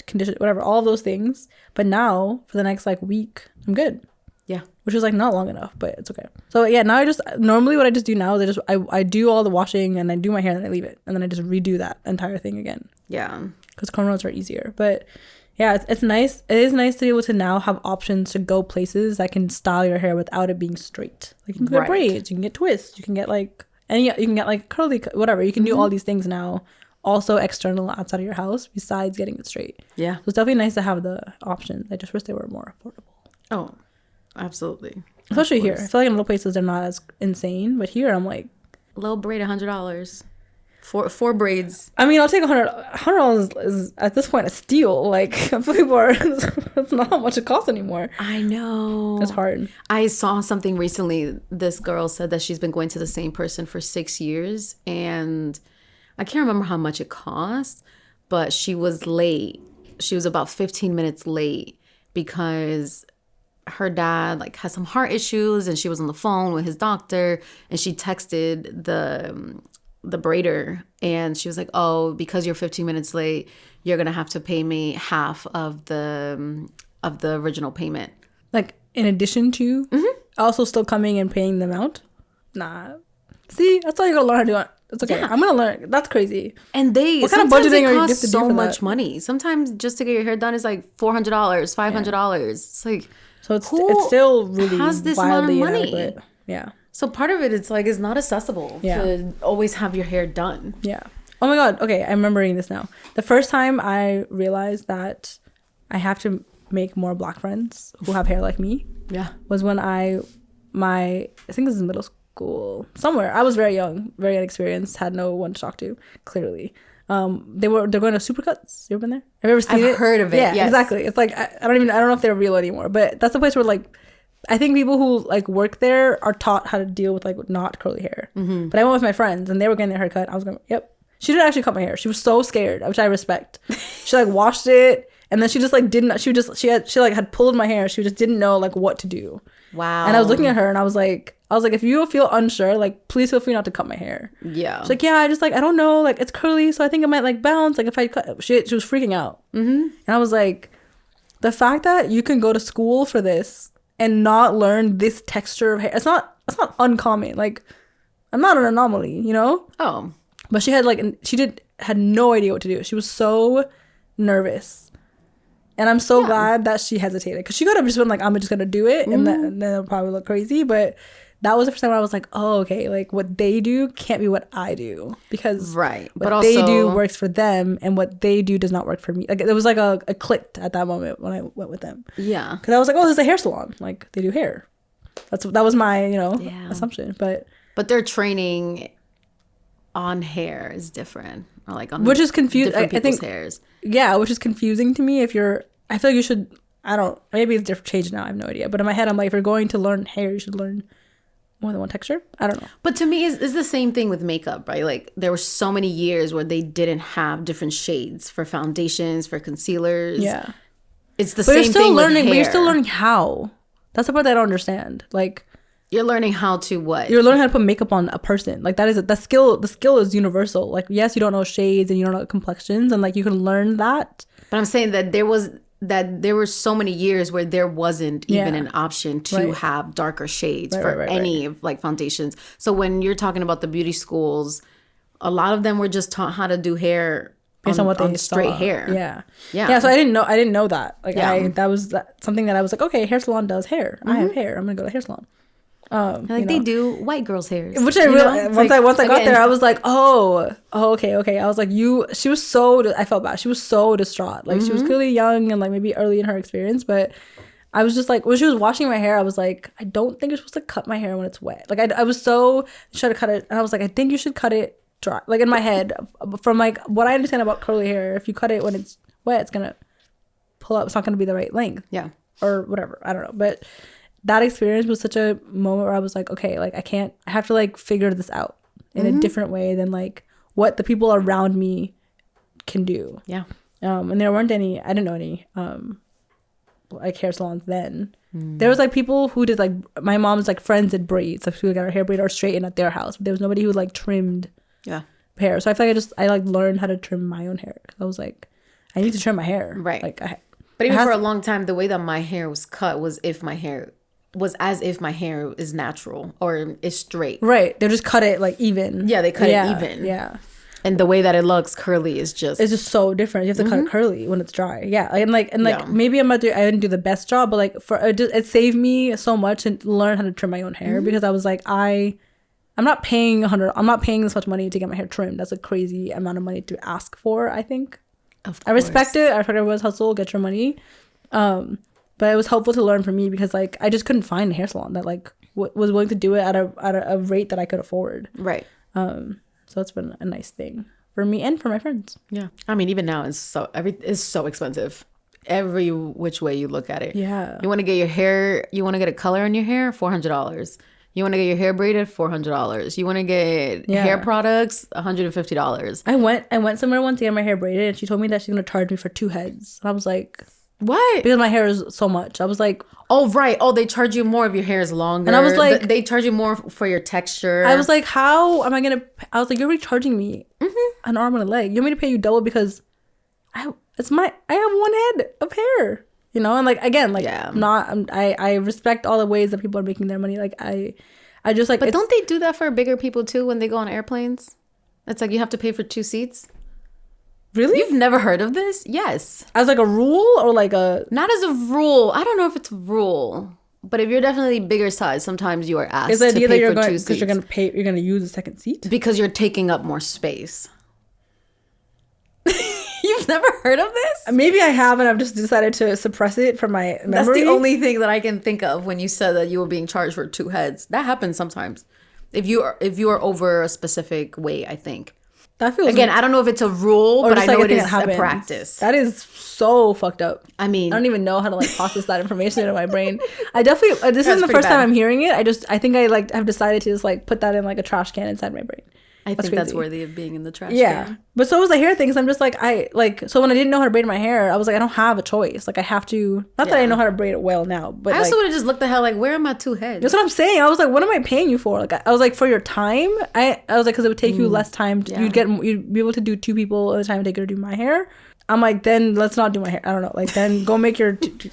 condition, whatever, all of those things. But now for the next like week, I'm good. Yeah. Which is like not long enough, but it's okay. So yeah, now normally what I just do now is I do all the washing and I do my hair and then I leave it. And then I just redo that entire thing again. Yeah. Because cornrows are easier. But yeah, it's nice. It is nice to be able to now have options to go places that can style your hair without it being straight. Like you can get braids, you can get twists, you can get like you can get like curly, whatever. You can do all these things now. Also external outside of your house besides getting it straight. Yeah. So it's definitely nice to have the options. I just wish they were more affordable. Oh, absolutely. Especially here. I feel like in little places they're not as insane, but here I'm like, a little braid, $100. Four braids. I mean, I'll take $100 is at this point a steal. Like people are, that's not how much it costs anymore. I know. It's hard. I saw something recently. This girl said that she's been going to the same person for 6 years, and I can't remember how much it cost, but she was late. She was about 15 minutes late because her dad like had some heart issues, and she was on the phone with his doctor, and she texted the braider, and she was like, oh, because you're 15 minutes late, you're gonna have to pay me half of the original payment. Like in addition to also still coming and paying them out. Nah, see, that's all you gotta learn how to do it. It's okay. I'm gonna learn. That's crazy. And what kind of budgeting are you to do so much money? Sometimes just to get your hair done is like $400, $500. It's like, so it's still really has this amount of money. Inadequate. Yeah. So part of it, it's like, it's not accessible to always have your hair done. Yeah. Oh my God. Okay. I'm remembering this now. The first time I realized that I have to make more Black friends who have hair like me. Yeah. Was when I think this is middle school somewhere. I was very young, very inexperienced, had no one to talk to, clearly. They're going to Supercuts. You ever been there? Have you ever seen it? I've heard of it. Yeah, yes. Exactly. It's like, I don't know if they're real anymore, but that's the place where like, I think people who like work there are taught how to deal with like not curly hair. Mm-hmm. But I went with my friends and they were getting their hair cut. I was going, yep. She didn't actually cut my hair. She was so scared, which I respect. She like washed it and then she just like didn't. She had pulled my hair. She just didn't know like what to do. Wow. And I was looking at her and I was like, if you feel unsure, like please feel free not to cut my hair. Yeah. She's like, yeah, I just like, I don't know, like it's curly, so I think it might like bounce. Like if I cut, she was freaking out. Mm-hmm. And I was like, the fact that you can go to school for this and not learn this texture of hair, it's not uncommon. Like, I'm not an anomaly, you know? Oh. But she had had no idea what to do. She was so nervous. And I'm so glad that she hesitated. Because she could have just been like, I'm just going to do it. And then it'll probably look crazy. But that was the first time where I was like, oh, okay. Like, what they do can't be what I do. Because what they do works for them. And what they do does not work for me. Like, it was like a clicked at that moment when I went with them. Yeah. Because I was like, oh, this is a hair salon. Like, they do hair. That was my, assumption. But their training on hair is different. Or like on which is confusing. Different people's hairs. Yeah, which is confusing to me. I feel like you should I don't, maybe it's different change now, I have no idea, but in my head I'm like, if you're going to learn hair, you should learn more than one texture. I don't know. But to me, it's the same thing with makeup, right? Like there were so many years where they didn't have different shades for foundations, for concealers. Yeah. It's the same thing with hair. But you're still learning how. That's the part that I don't understand. Like, you're learning how to what? You're learning how to put makeup on a person. Like that is the skill. The skill is universal. Like yes, you don't know shades and you don't know complexions, and like you can learn that. But I'm saying that there were so many years where there wasn't even an option to have darker shades for any of like foundations. So when you're talking about the beauty schools, a lot of them were just taught how to do hair based on what they straight hair. Yeah. So I didn't know that. Like that was something that I was like, okay, hair salon does hair. I have hair. I'm gonna go to hair salon. Like they do white girls' hairs. Which I realized once I got there, I was like, okay. I was like, she was so, I felt bad. She was so distraught. Like she was clearly young and like maybe early in her experience, but I was just like, when she was washing my hair, I was like, I don't think you're supposed to cut my hair when it's wet. Like I was so trying to cut it, and I was like, I think you should cut it dry. Like in my head, from like what I understand about curly hair, if you cut it when it's wet, it's gonna pull up. It's not gonna be the right length. Yeah. Or whatever. I don't know, but that experience was such a moment where I was like, okay, like I have to like figure this out in a different way than like what the people around me can do. Yeah. And there weren't any, I didn't know any like hair salons then. There was like people who did like, my mom's like friends did braids, like who got her hair braided or straightened at their house. But there was nobody who like trimmed hair. So I feel like I like learned how to trim my own hair. Cause I was like, I need to trim my hair. Right. Like but even for a long time, the way that my hair was cut was as if my hair is natural or is straight. Right. They just cut it like even. Yeah, they cut it even. Yeah. And the way that it looks curly is just... It's just so different. You have to cut it curly when it's dry. Yeah. And maybe I didn't do the best job, but like it saved me so much to learn how to trim my own hair because I was like, I'm not paying this much money to get my hair trimmed. That's a crazy amount of money to ask for, I think. Of course. I respect it. I respect everyone's hustle, get your money. But it was helpful to learn for me because like I just couldn't find a hair salon that like was willing to do it at a rate that I could afford. Right. So it's been a nice thing for me and for my friends. Yeah. I mean, even now it's so expensive. Every which way you look at it. Yeah. You want to get a color in your hair, $400. You want to get your hair braided, $400. You want to get hair products, $150. I went somewhere once to get my hair braided and she told me that she's gonna charge me for 2 heads. And I was like, what? Because my hair is so much. I was like, oh right. Oh, they charge you more if your hair is longer. And I was like, they charge you more for your texture. I was like, how am I gonna? I was like, you're already charging me an arm and a leg. You want me to pay you double because I have one head of hair, you know? And like again, like I respect all the ways that people are making their money. Like I just like. But don't they do that for bigger people too when they go on airplanes? It's like you have to pay for 2 seats. Really? You've never heard of this? Yes. As like a rule or like a... Not as a rule. I don't know if it's a rule. But if you're definitely bigger size, sometimes you are asked to pay for 2 seats. Because you're going to use a second seat? Because you're taking up more space. You've never heard of this? Maybe I have, and I've just decided to suppress it from my memory. That's the only thing that I can think of when you said that you were being charged for 2 heads. That happens sometimes. If you are over a specific weight, I think. That feels again, I don't know if it's a rule, but I know it is a practice. That is so fucked up. I mean, I don't even know how to like process that information into my brain. I definitely this isn't the first time I'm hearing it. I think I like have decided to just like put that in like a trash can inside my brain. I think that's worthy of being in the trash can. Yeah. But so was the hair things. I'm just like, so when I didn't know how to braid my hair, I was like, I don't have a choice. Like I have to, not that I know how to braid it well now, but I also would have just looked the hell like, where are my 2 heads? That's what I'm saying. I was like, what am I paying you for? Like I was like, for your time. I was like, because it would take you less time. You'd be able to do 2 people at a time and take her to do my hair. I'm like, then let's not do my hair. I don't know. Like, then go make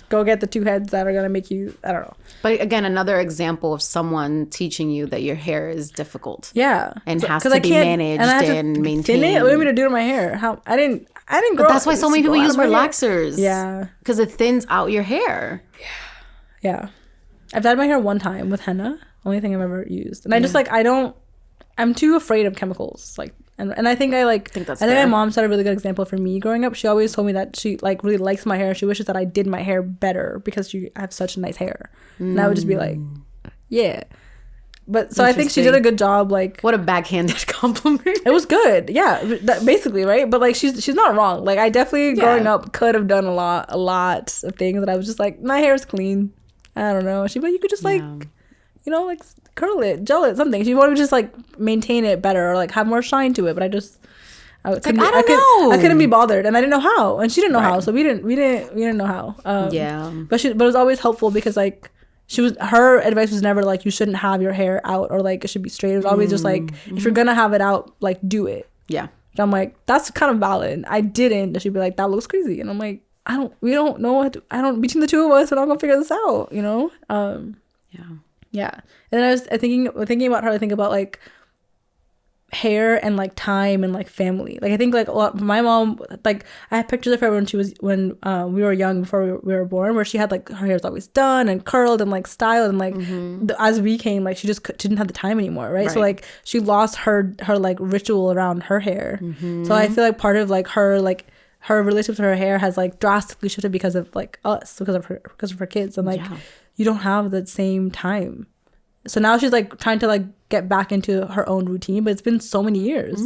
go get the 2 heads that are going to make you, I don't know. But again, another example of someone teaching you that your hair is difficult. Yeah. And has to be managed and maintained. What do you mean to do to my hair? How I didn't grow. But that's why so many people use relaxers. Yeah. Because it thins out your hair. Yeah. I've dyed my hair one time with henna. Only thing I've ever used. And I just like, I'm too afraid of chemicals. Like, and I think I think my mom set a really good example for me growing up. She always told me that she like really likes my hair. She wishes that I did my hair better because I have such nice hair. And I would just be like, yeah. But so I think she did a good job. Like, what a backhanded compliment. It was good. Yeah, basically, right? But like, she's not wrong. Like, I definitely growing up could have done a lot of things that I was just like, my hair is clean. I don't know. She'd be like, you could just like, you know, like curl it, gel it, something. She wanted to just like maintain it better or like have more shine to it. But I don't know. I couldn't be bothered, and I didn't know how, and she didn't know how, so we didn't know how. But it was always helpful because like her advice was never like you shouldn't have your hair out or like it should be straight. It was always just like if you're gonna have it out, like do it. Yeah. And I'm like, that's kind of valid. I didn't. And she'd be like, that looks crazy, and I'm like, we don't know between the two of us, we're not gonna figure this out, you know. Yeah. And then I was thinking about her. I think about like hair and like time and like family. Like I think like a lot, my mom, like I have pictures of her when we were young, before we were born, where she had like her hair was always done and curled and like styled, and like as we came, like she just didn't have the time anymore, right? So like she lost her like ritual around her hair. So I feel like part of like her relationship to her hair has like drastically shifted because of like us, because of her kids, and like you don't have the same time. So now she's like trying to like get back into her own routine, but it's been so many years.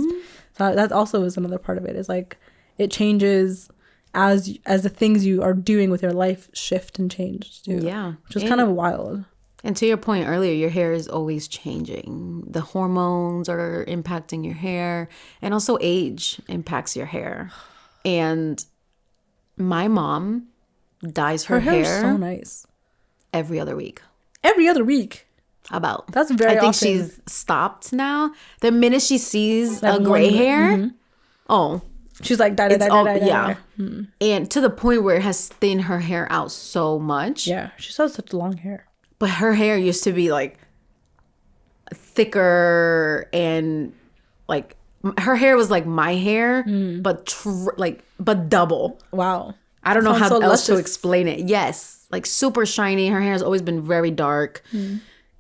So that also is another part of it. Is like it changes as the things you are doing with your life shift and change too. Yeah, which is kind of wild. And to your point earlier, your hair is always changing. The hormones are impacting your hair, and also age impacts your hair. And my mom dyes her hair is so nice every other week. Every other week. That's very I think often. She's stopped now. The minute she sees like a gray hair, she's like dye. And to the point where it has thinned her hair out so much. Yeah, she still has such long hair. But her hair used to be like thicker, and like her hair was like my hair, but but double. Wow. I don't know how else to explain it. Yes, like super shiny. Her hair has always been very dark.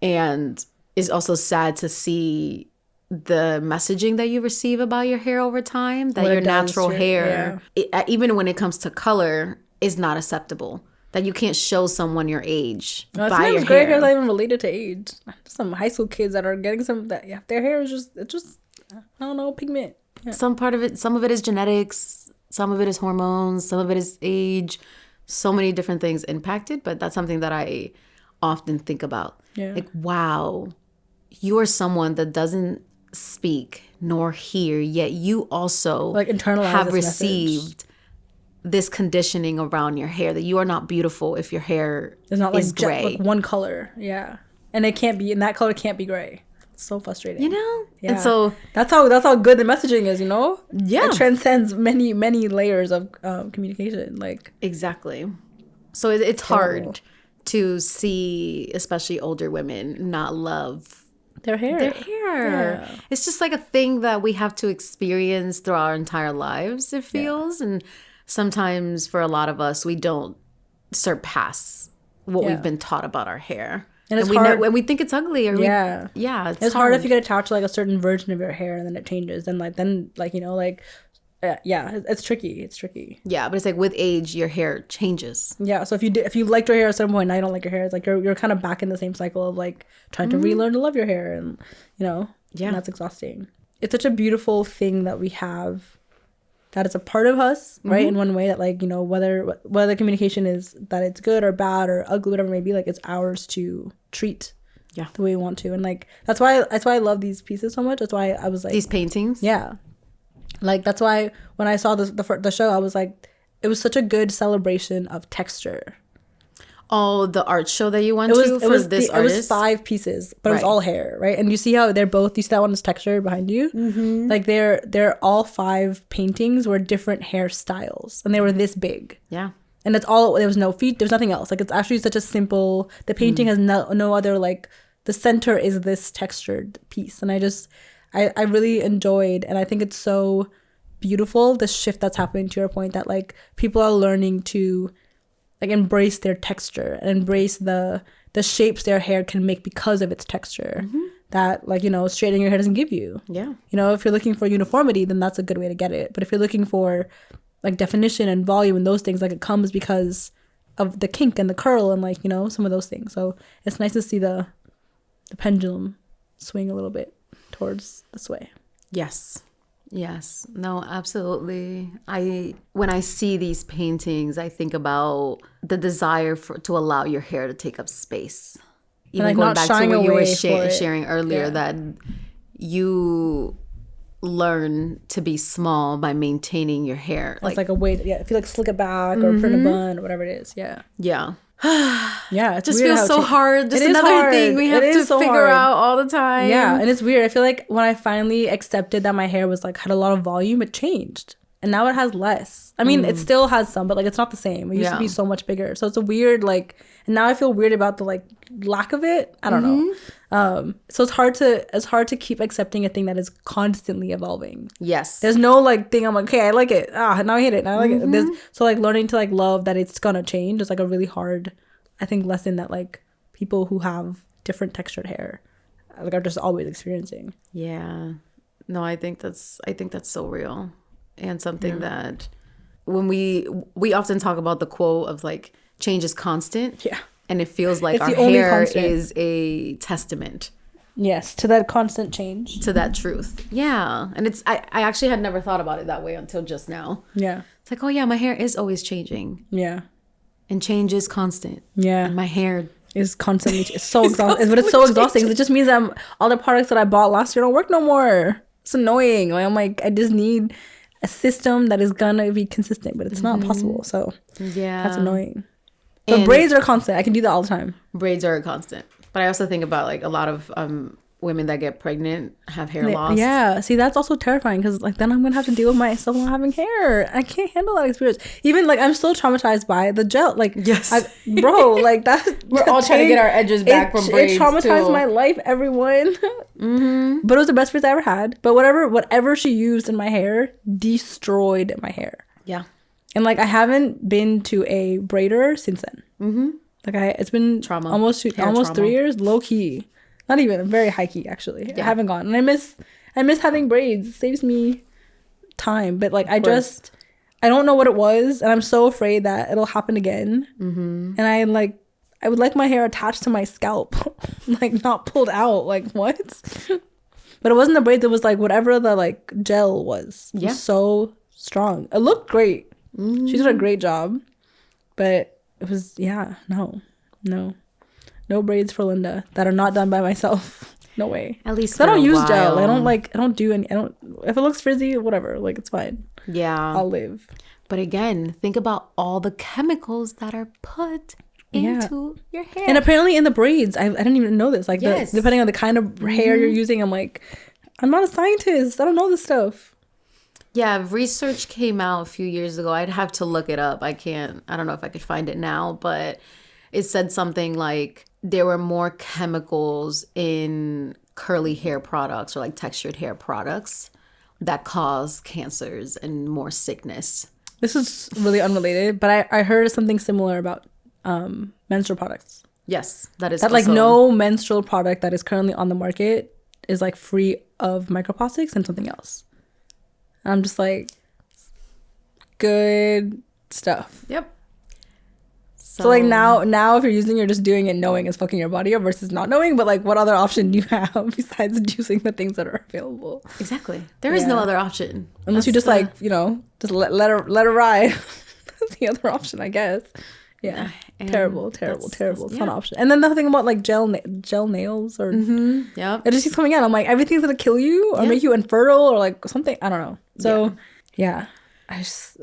And it's also sad to see the messaging that you receive about your hair over time, that your natural hair, even when it comes to color, is not acceptable. That you can't show someone your age by your gray hair is not even related to age. Some high school kids that are getting their hair is just I don't know, pigment. Yeah. Some of it is genetics, some of it is hormones, some of it is age. So many different things impacted, but that's something that I often think about. Yeah. Like, wow, you are someone that doesn't speak nor hear, yet you also like have received this conditioning around your hair, that you are not beautiful if your hair is not like gray. Like one color. Yeah. And that color can't be gray. It's so frustrating. You know? Yeah. And so that's how good the messaging is, you know? Yeah. It transcends many, many layers of communication. Like, exactly. So it's hard to see, especially older women, not love their hair. Yeah. It's just like a thing that we have to experience through our entire lives, it feels. Yeah. And sometimes for a lot of us, we don't surpass what we've been taught about our hair. And it's hard when we think it's ugly. Or it's hard if you get attached to like a certain version of your hair and then it changes. And it's tricky. Yeah, but it's like with age, your hair changes. Yeah, so if you liked your hair at some point, now you don't like your hair. It's like you're kind of back in the same cycle of like trying to relearn to love your hair, and and that's exhausting. It's such a beautiful thing that we have, that it's a part of us, right? In one way that like whether the communication is that it's good or bad or ugly, whatever it may be, like it's ours to treat. Yeah, the way we want to, and like that's why I love these pieces so much. That's why I was like these paintings. Yeah. Like, that's why when I saw the show, I was like, it was such a good celebration of texture. Oh, the art show that you went to for this artist? It was 5 pieces, but it was all hair, right? And you see how you see that one is texture behind you? Mm-hmm. Like, they're all 5 paintings were different hairstyles, and they were this big. Yeah. And that's all, there was no feet, there was nothing else. Like, it's actually such a simple, the painting has no other, like, the center is this textured piece. And I really enjoyed, and I think it's so beautiful, the shift that's happening, to your point, that like people are learning to like embrace their texture and embrace the shapes their hair can make because of its texture. That like straightening your hair doesn't give you. Yeah. If you're looking for uniformity, then that's a good way to get it. But if you're looking for like definition and volume and those things, like it comes because of the kink and the curl and like some of those things. So it's nice to see the pendulum swing a little bit towards this way. Yes. Yes. No, absolutely. When I see these paintings, I think about the desire to allow your hair to take up space. Even like going not back to shying what you were away for it. sharing earlier, Yeah. that you learn to be small by maintaining your hair. It's like a way to, if you like slick it back or put in a bun or whatever it is. Yeah. Yeah. Yeah. It's Just weird feels how so hard. Just it is another hard. thing we have It to is so figure hard. out all the time. Yeah. And it's weird. I feel like when I finally accepted that my hair was like had a lot of volume, it changed. And now it has less. I mean, it still has some, but like it's not the same. It used to be so much bigger. So it's a weird like, and now I feel weird about the like lack of it. I don't know. So it's hard to keep accepting a thing that is constantly evolving. Yes. There's no like thing I'm like, okay, I like it. Now I hate it. Now I like it. So like learning to like love that it's gonna change is like a really hard, I think, lesson that like people who have different textured hair like are just always experiencing. Yeah. No, I think that's so real. And something that when we often talk about the quote of like change is constant. Yeah. And it feels like It's our the only hair constant. is a testament Yes, to that constant change. to that truth. Yeah. And it's I actually had never thought about it that way until just now. Yeah. It's like, oh yeah, my hair is always changing. Yeah. And change is constant. Yeah. And my hair It's constantly it's so exhausting. But it's so exhausting 'cause it just means that all the products that I bought last year don't work no more. It's annoying. Like I'm like, I just need a system that is gonna be consistent, but it's not possible. So yeah. that's annoying. But And braids are constant. I can do that all the time. braids are a constant. But I also think about like a lot of women that get pregnant have hair loss. Yeah, see, that's also terrifying because like then I'm gonna have to deal with myself not having hair. I can't handle that experience. Even like I'm still traumatized by the gel. Like Yes. bro, like that. We're all trying to get our edges back from braids. It traumatized too. my life, everyone. But it was the best braids I ever had. But whatever she used in my hair destroyed my hair. Yeah. And like I haven't been to a braider since then. Like it's been Trauma. almost Hair 3 years, low key. Not even very high key actually. I haven't gone, and I miss having braids. It saves me time, but like I don't know what it was, and I'm so afraid that it'll happen again. And I would like my hair attached to my scalp, like not pulled out. Like what? But it wasn't the braids. It was like whatever the like gel was. It was so strong. It looked great. She did a great job, but it was no braids for Linda that are not done by myself. No way. At least I don't for a use gel. while. I don't do any. If it looks frizzy, whatever. Like it's fine. Yeah. I'll live. But again, think about all the chemicals that are put into your hair. And apparently in the braids, I didn't even know this. Like depending on the kind of hair you're using, I'm like, I'm not a scientist. I don't know this stuff. Yeah, research came out a few years ago. I'd have to look it up. I don't know if I could find it now, but it said something like there were more chemicals in curly hair products or like textured hair products that cause cancers and more sickness. This is really unrelated, but I heard something similar about menstrual products. Yes, that is That like no menstrual product that is currently on the market is like free of microplastics and something else. And I'm just like, good stuff. Yep. So like now if you're using, you're just doing it knowing it's fucking your body up versus not knowing. But like, what other option do you have besides using the things that are available? Exactly. There is no other option. Unless you just like, just let her ride. That's the other option, I guess. Yeah. Terrible. It's not an option. And then the thing about like gel nails or Yep. it just keeps coming out. I'm like, everything's gonna kill you or make you infertile or like something. I don't know. So yeah. I just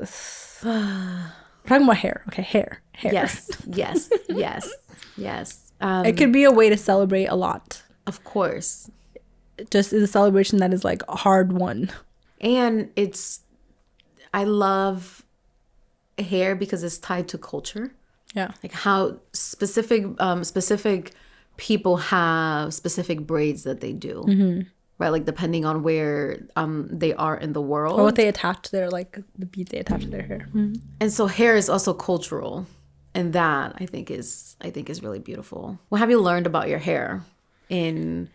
talking about hair. Okay, hair. Yes. It could be a way to celebrate a lot. Of course. Just is a celebration that is like a hard one. And I love hair because it's tied to culture. Yeah. Like how specific people have specific braids that they do. Right? Like depending on where they are in the world. Or what they attach to their, like the beads they attach to their hair. And so hair is also cultural. And that I think is really beautiful. What have you learned about your hair in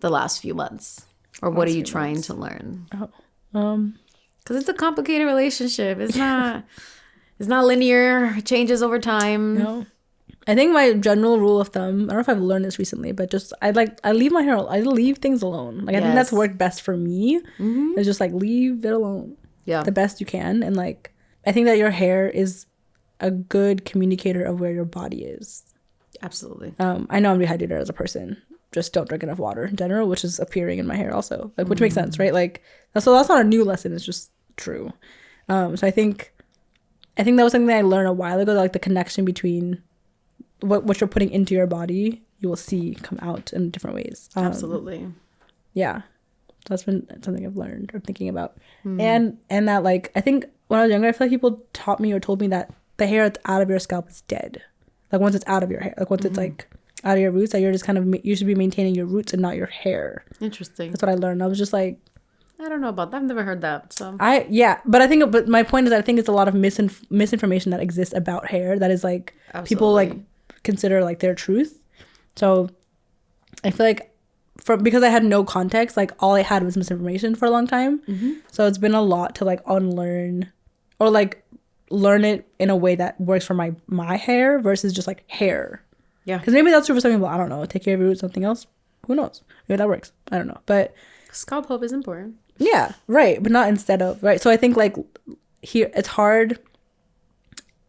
the last few months? Or what are you trying to learn? Because it's a complicated relationship. It's not linear. It changes over time. No. I think my general rule of thumb, I don't know if I've learned this recently, but just I leave things alone. Like I think that's worked best for me. It's just like leave it alone. Yeah. The best you can. And like I think that your hair is a good communicator of where your body is. Absolutely. I know I'm dehydrated as a person. Just don't drink enough water in general, which is appearing in my hair also. Like which makes sense, right? Like that's not a new lesson, it's just true. So I think that was something that I learned a while ago, that, like the connection between what you're putting into your body, you will see come out in different ways. Absolutely. Yeah. So that's been something I've learned or thinking about. And that like, I think when I was younger, I feel like people taught me or told me that the hair that's out of your scalp is dead. Like once it's out of your hair, like once it's like out of your roots, that you're just kind of, you should be maintaining your roots and not your hair. Interesting. That's what I learned. I was just like, I don't know about that. I've never heard that. So but my point is, I think it's a lot of misinformation that exists about hair that is like people like consider like their truth. So I feel like because I had no context, like all I had was misinformation for a long time. So it's been a lot to like unlearn or like learn it in a way that works for my hair versus just like hair. Yeah. Because maybe that's true for some people. I don't know. Take care of your roots, something else. Who knows? Maybe that works. I don't know. But scalp hope is important. Yeah, right. But not instead of, right? So I think like here, it's hard.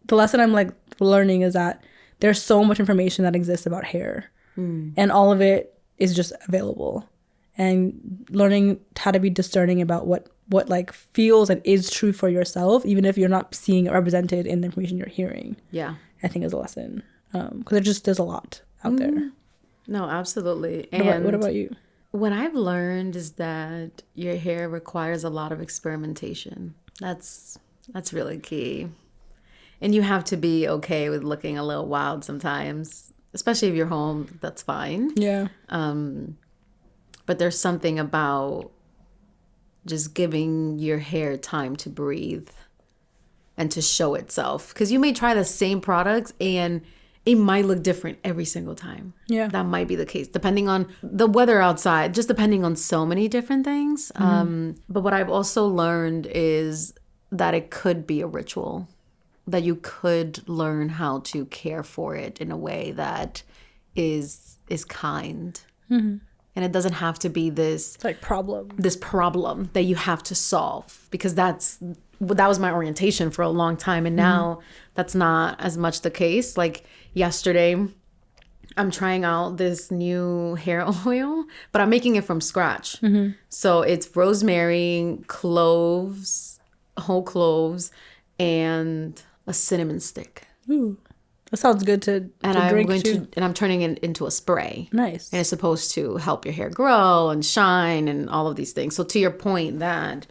The lesson I'm like learning is that there's so much information that exists about hair. And all of it is just available. And learning how to be discerning about what like feels and is true for yourself, even if you're not seeing it represented in the information you're hearing. Yeah. I think is a lesson. Because there's a lot out there. No, absolutely. And what about you? What I've learned is that your hair requires a lot of experimentation. That's really key. And you have to be okay with looking a little wild sometimes, especially if you're home, that's fine. Yeah. But there's something about just giving your hair time to breathe and to show itself. Because you may try the same products and it might look different every single time. Yeah. That might be the case, depending on the weather outside, just depending on so many different things. But what I've also learned is that it could be a ritual, that you could learn how to care for it in a way that is kind. And it doesn't have to be this problem that you have to solve, because that was my orientation for a long time. And now that's not as much the case. Like yesterday, I'm trying out this new hair oil, but I'm making it from scratch. So it's rosemary, cloves, whole cloves, and a cinnamon stick. Ooh, that sounds good to drink. And I'm turning it into a spray. Nice. And it's supposed to help your hair grow and shine and all of these things. So to your point that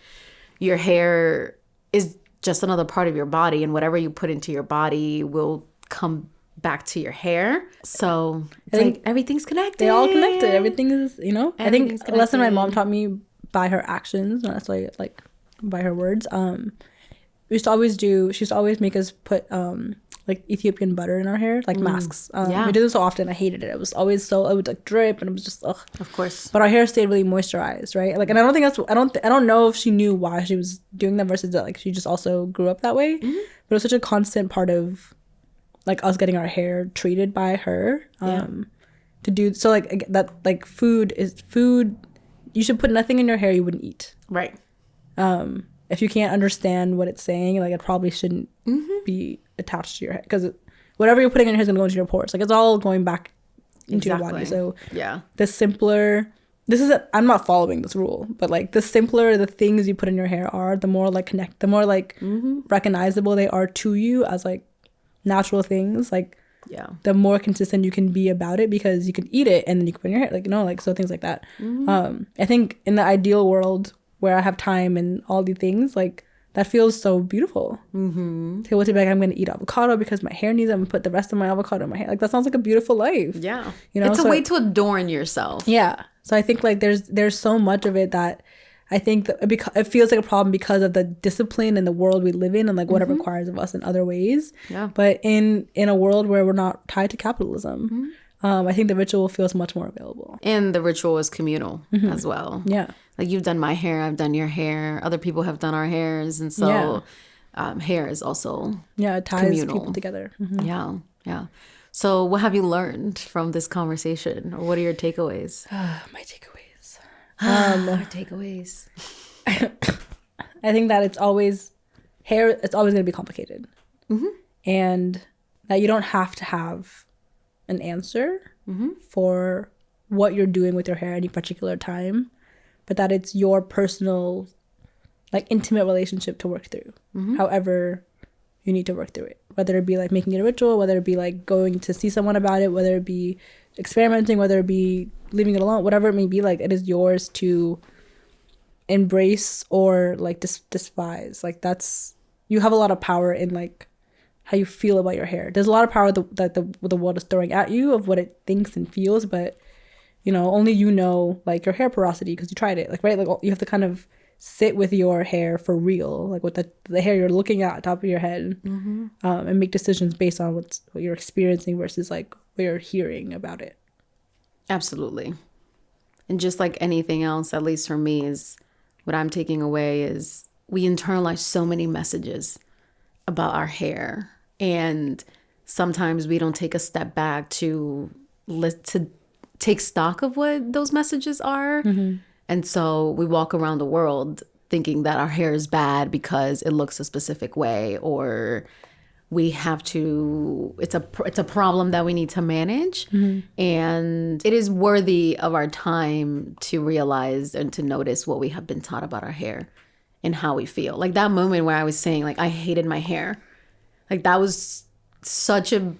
your hair is just another part of your body, and whatever you put into your body will come back to your hair. So it's like everything's connected. They all connected. Everything is, I think a lesson my mom taught me by her actions, not necessarily like by her words. She used to always make us put like Ethiopian butter in our hair, like masks. We did this so often. I hated it. It was always it would like drip, and it was just ugh. Of course. But our hair stayed really moisturized, right? Like, and I don't think I don't know if she knew why she was doing that versus that like she just also grew up that way. But it was such a constant part of like us getting our hair treated by her. To do so, like that, like food. You should put nothing in your hair you wouldn't eat. Right. If you can't understand what it's saying, like it probably shouldn't be attached to your head, because whatever you're putting in your hair is going to go into your pores. Like it's all going back into your body. So I'm not following this rule, but like the simpler the things you put in your hair are, the more like recognizable they are to you as like natural things. Like the more consistent you can be about it, because you can eat it and then you can put in your hair, so things like that. I think in the ideal world where I have time and all these things, like that feels so beautiful. To be like, I'm going to eat avocado because my hair needs it. I'm going to put the rest of my avocado in my hair. Like that sounds like a beautiful life. Yeah. It's a way to adorn yourself. Yeah. So I think like there's so much of it that I think that it feels like a problem because of the discipline and the world we live in and like what it requires of us in other ways. Yeah. But in a world where we're not tied to capitalism, I think the ritual feels much more available. And the ritual is communal as well. Yeah. Like you've done my hair, I've done your hair, other people have done our hairs. And so hair is also it ties communal. People together. Yeah. So what have you learned from this conversation, or what are your takeaways? My takeaways. Our takeaways. I think that it's always going to be complicated. And that you don't have to have an answer for what you're doing with your hair at any particular time, but that it's your personal, like, intimate relationship to work through. However you need to work through it, whether it be like making it a ritual, whether it be like going to see someone about it, whether it be experimenting, whether it be leaving it alone, whatever it may be. Like, it is yours to embrace or like despise. Like, that's, you have a lot of power in like how you feel about your hair. There's a lot of power that the world is throwing at you of what it thinks and feels, but you know, only you know, like, your hair porosity because you tried it, like, right? Like, you have to kind of sit with your hair for real, like with the hair you're looking at top of your head, and make decisions based on what you're experiencing versus like what you're hearing about it. Absolutely. And just like anything else, at least for me, is what I'm taking away is we internalize so many messages about our hair, and sometimes we don't take a step back to take stock of what those messages are. And so we walk around the world thinking that our hair is bad because it looks a specific way, or we have to, it's a problem that we need to manage. And it is worthy of our time to realize and to notice what we have been taught about our hair and how we feel. Like that moment where I was saying, like, I hated my hair, like that was such a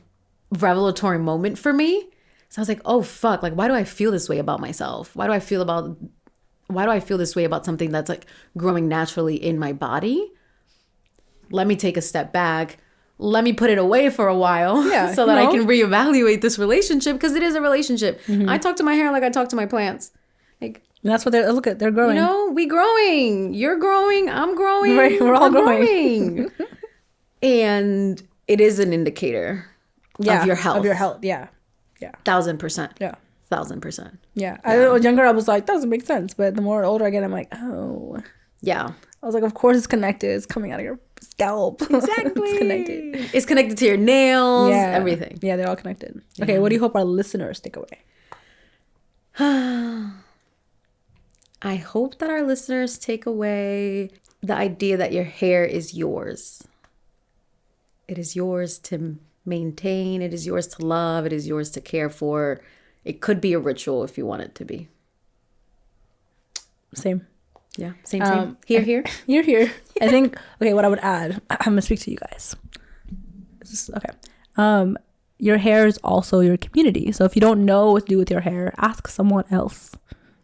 revelatory moment for me. So I was like, oh fuck, like, why do I feel this way about myself? Why do I feel this way about something that's like growing naturally in my body? Let me take a step back. Let me put it away for a while, so that I can reevaluate this relationship, because it is a relationship. I talk to my hair like I talk to my plants. Like, and that's what they're growing. You know, we growing. You're growing. I'm growing. Right, we're all growing. And it is an indicator of your health. Of your health, yeah. 1,000%. Yeah. 1,000%. Yeah. I was younger, I was like, that doesn't make sense. But the more older I get, I'm like, oh. Yeah. I was like, of course it's connected. It's coming out of your scalp. Exactly. It's connected. It's connected to your nails. Yeah. Everything. Yeah, they're all connected. Okay, what do you hope our listeners take away? I hope that our listeners take away the idea that your hair is yours. It is yours to maintain. It is yours to love. It is yours to care for. It could be a ritual if you want it to be. Same. Yeah, same. Here. I think, okay, what I would add, I'm going to speak to you guys. Okay. Your hair is also your community. So if you don't know what to do with your hair, ask someone else.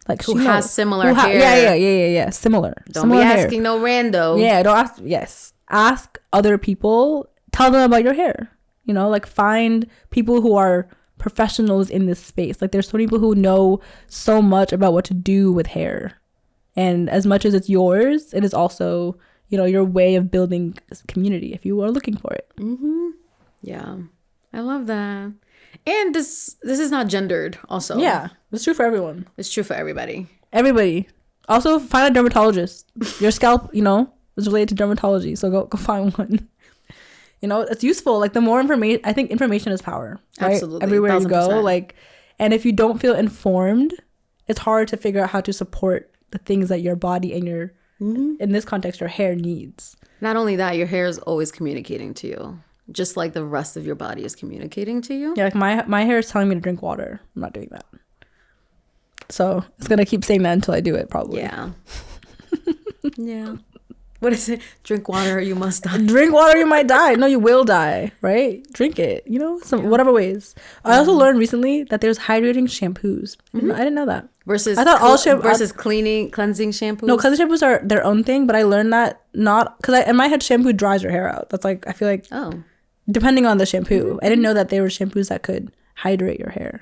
Like who has similar hair. Yeah. Similar. Don't be asking no rando. Yeah, don't ask. Yes. Ask other people. Tell them about your hair. You know, like, find people who are professionals in this space. Like, there's so many people who know so much about what to do with hair. And as much as it's yours, it is also, you know, your way of building community if you are looking for it. Yeah. I love that. And this is not gendered also. Yeah. It's true for everyone. It's true for everybody. Everybody. Also, find a dermatologist. Your scalp, you know, is related to dermatology. So go find one. You know, it's useful. Like, the more information, I think information is power. Right? Absolutely. Everywhere 1,000%. you go. Like, and if you don't feel informed, it's hard to figure out how to support the things that your body and your, in this context, your hair needs. Not only that, your hair is always communicating to you. Just like the rest of your body is communicating to you. Yeah, like my hair is telling me to drink water. I'm not doing that. So it's going to keep saying that until I do it, probably. Yeah. Yeah. What is it? Drink water or you must die. Drink water, you might die. No, you will die, right? Drink it, you know, whatever ways. I also learned recently that there's hydrating shampoos. I didn't know that. Versus I thought all cleansing shampoos. No, cleansing shampoos are their own thing, but I learned that not because in my head shampoo dries your hair out. That's like, I feel like depending on the shampoo. I didn't know that there were shampoos that could hydrate your hair.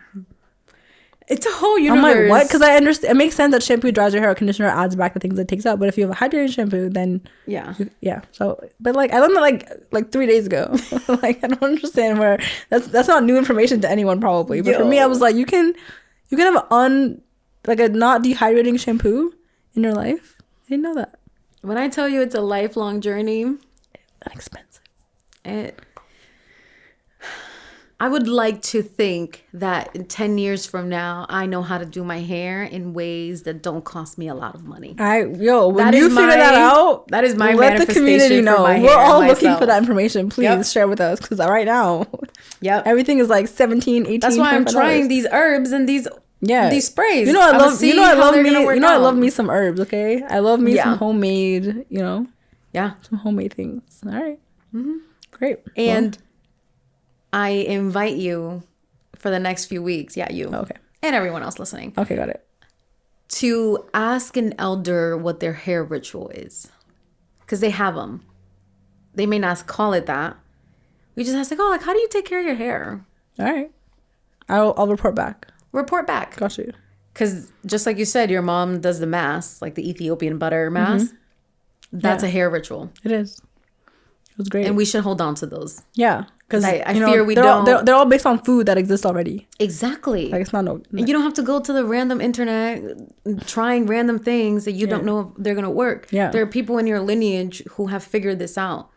It's a whole universe. I'm like, what? Because I understand. It makes sense that shampoo dries your hair, conditioner adds back the things it takes out. But if you have a hydrating shampoo, then yeah. So, but like, I learned that like 3 days ago. Like, I don't understand where that's not new information to anyone probably. But for me, I was like, you can have a not dehydrating shampoo in your life. I didn't know that. When I tell you it's a lifelong journey, inexpensive. I would like to think that in 10 years from now, I know how to do my hair in ways that don't cost me a lot of money. When That you is figure that out, that is my let the community manifestation for know. my We're hair all myself. looking for that information. Please share with us, because right now, everything is like 17, 18. That's why I'm trying these herbs and these sprays. I love me some herbs. Okay, I love me some homemade. Some homemade things. All right, great. And I invite you for the next few weeks. Yeah, you. Okay. And everyone else listening. Okay, got it. To ask an elder what their hair ritual is, because they have them. They may not call it that. We just ask how do you take care of your hair? All right, I'll report back. Report back. Got you. Because just like you said, your mom does the mask, like the Ethiopian butter mask. That's a hair ritual. It is. It was great. And we should hold on to those. Yeah. Because I fear we don't. They're all based on food that exists already. Exactly. Like, it's not no. And you don't have to go to the random internet trying random things that you don't know if they're going to work. Yeah. There are people in your lineage who have figured this out.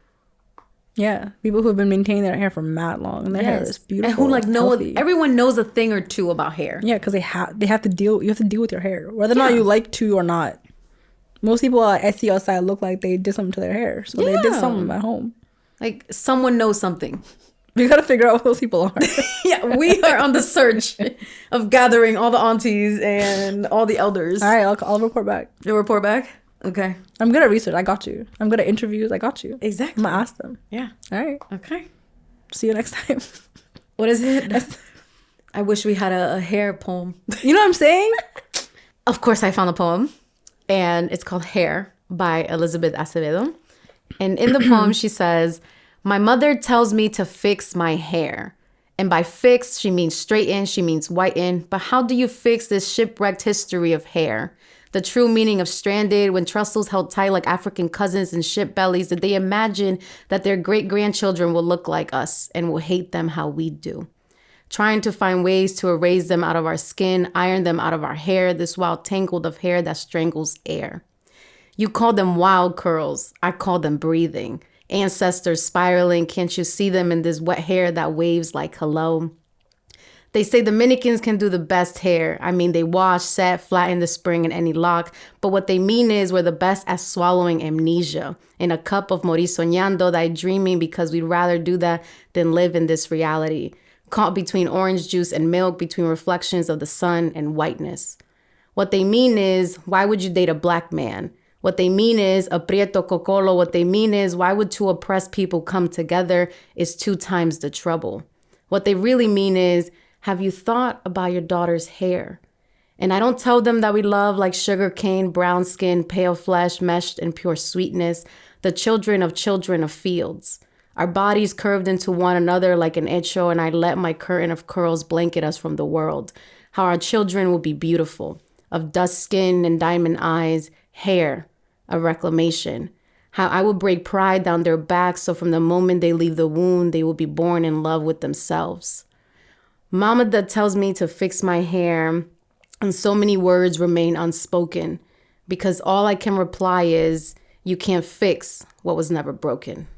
Yeah. People who have been maintaining their hair for mad long. And their hair is beautiful. And who know, everyone knows a thing or two about hair. Yeah. Because you have to deal with your hair. Whether or not you like to or not. Most people I see outside look like they did something to their hair. So they did something at home. Like someone knows something. We got to figure out what those people are. Yeah, we are on the search of gathering all the aunties and all the elders. All right, I'll report back. You'll report back? Okay. I'm good at research. I got you. I'm good at interviews. I got you. Exactly. I'm going to ask them. Yeah. All right. Okay. See you next time. What is it? I wish we had a hair poem. You know what I'm saying? Of course, I found a poem. And it's called Hair by Elizabeth Acevedo. And in the poem, she says, "My mother tells me to fix my hair. And by fix, she means straighten, she means whiten. But how do you fix this shipwrecked history of hair? The true meaning of stranded, when trussels held tight like African cousins in ship bellies, did they imagine that their great-grandchildren will look like us and will hate them how we do? Trying to find ways to erase them out of our skin, iron them out of our hair, this wild tangled of hair that strangles air. You call them wild curls, I call them breathing. Ancestors spiraling, can't you see them in this wet hair that waves like hello? They say Dominicans can do the best hair. I mean, they wash, set, flatten the spring in any lock. But what they mean is we're the best at swallowing amnesia. In a cup of morir soñando, die dreaming, because we'd rather do that than live in this reality. Caught between orange juice and milk, between reflections of the sun and whiteness. What they mean is, why would you date a black man? What they mean is, aprieto cocolo. What they mean is, why would two oppressed people come together? Is 2 times the trouble. What they really mean is, have you thought about your daughter's hair? And I don't tell them that we love like sugar cane, brown skin, pale flesh, meshed in pure sweetness, the children of fields. Our bodies curved into one another like an echo, and I let my curtain of curls blanket us from the world. How our children will be beautiful, of dust skin and diamond eyes, hair, a reclamation. How I will break pride down their backs, so from the moment they leave the womb, they will be born in love with themselves. Mama that tells me to fix my hair, and so many words remain unspoken, because all I can reply is, you can't fix what was never broken.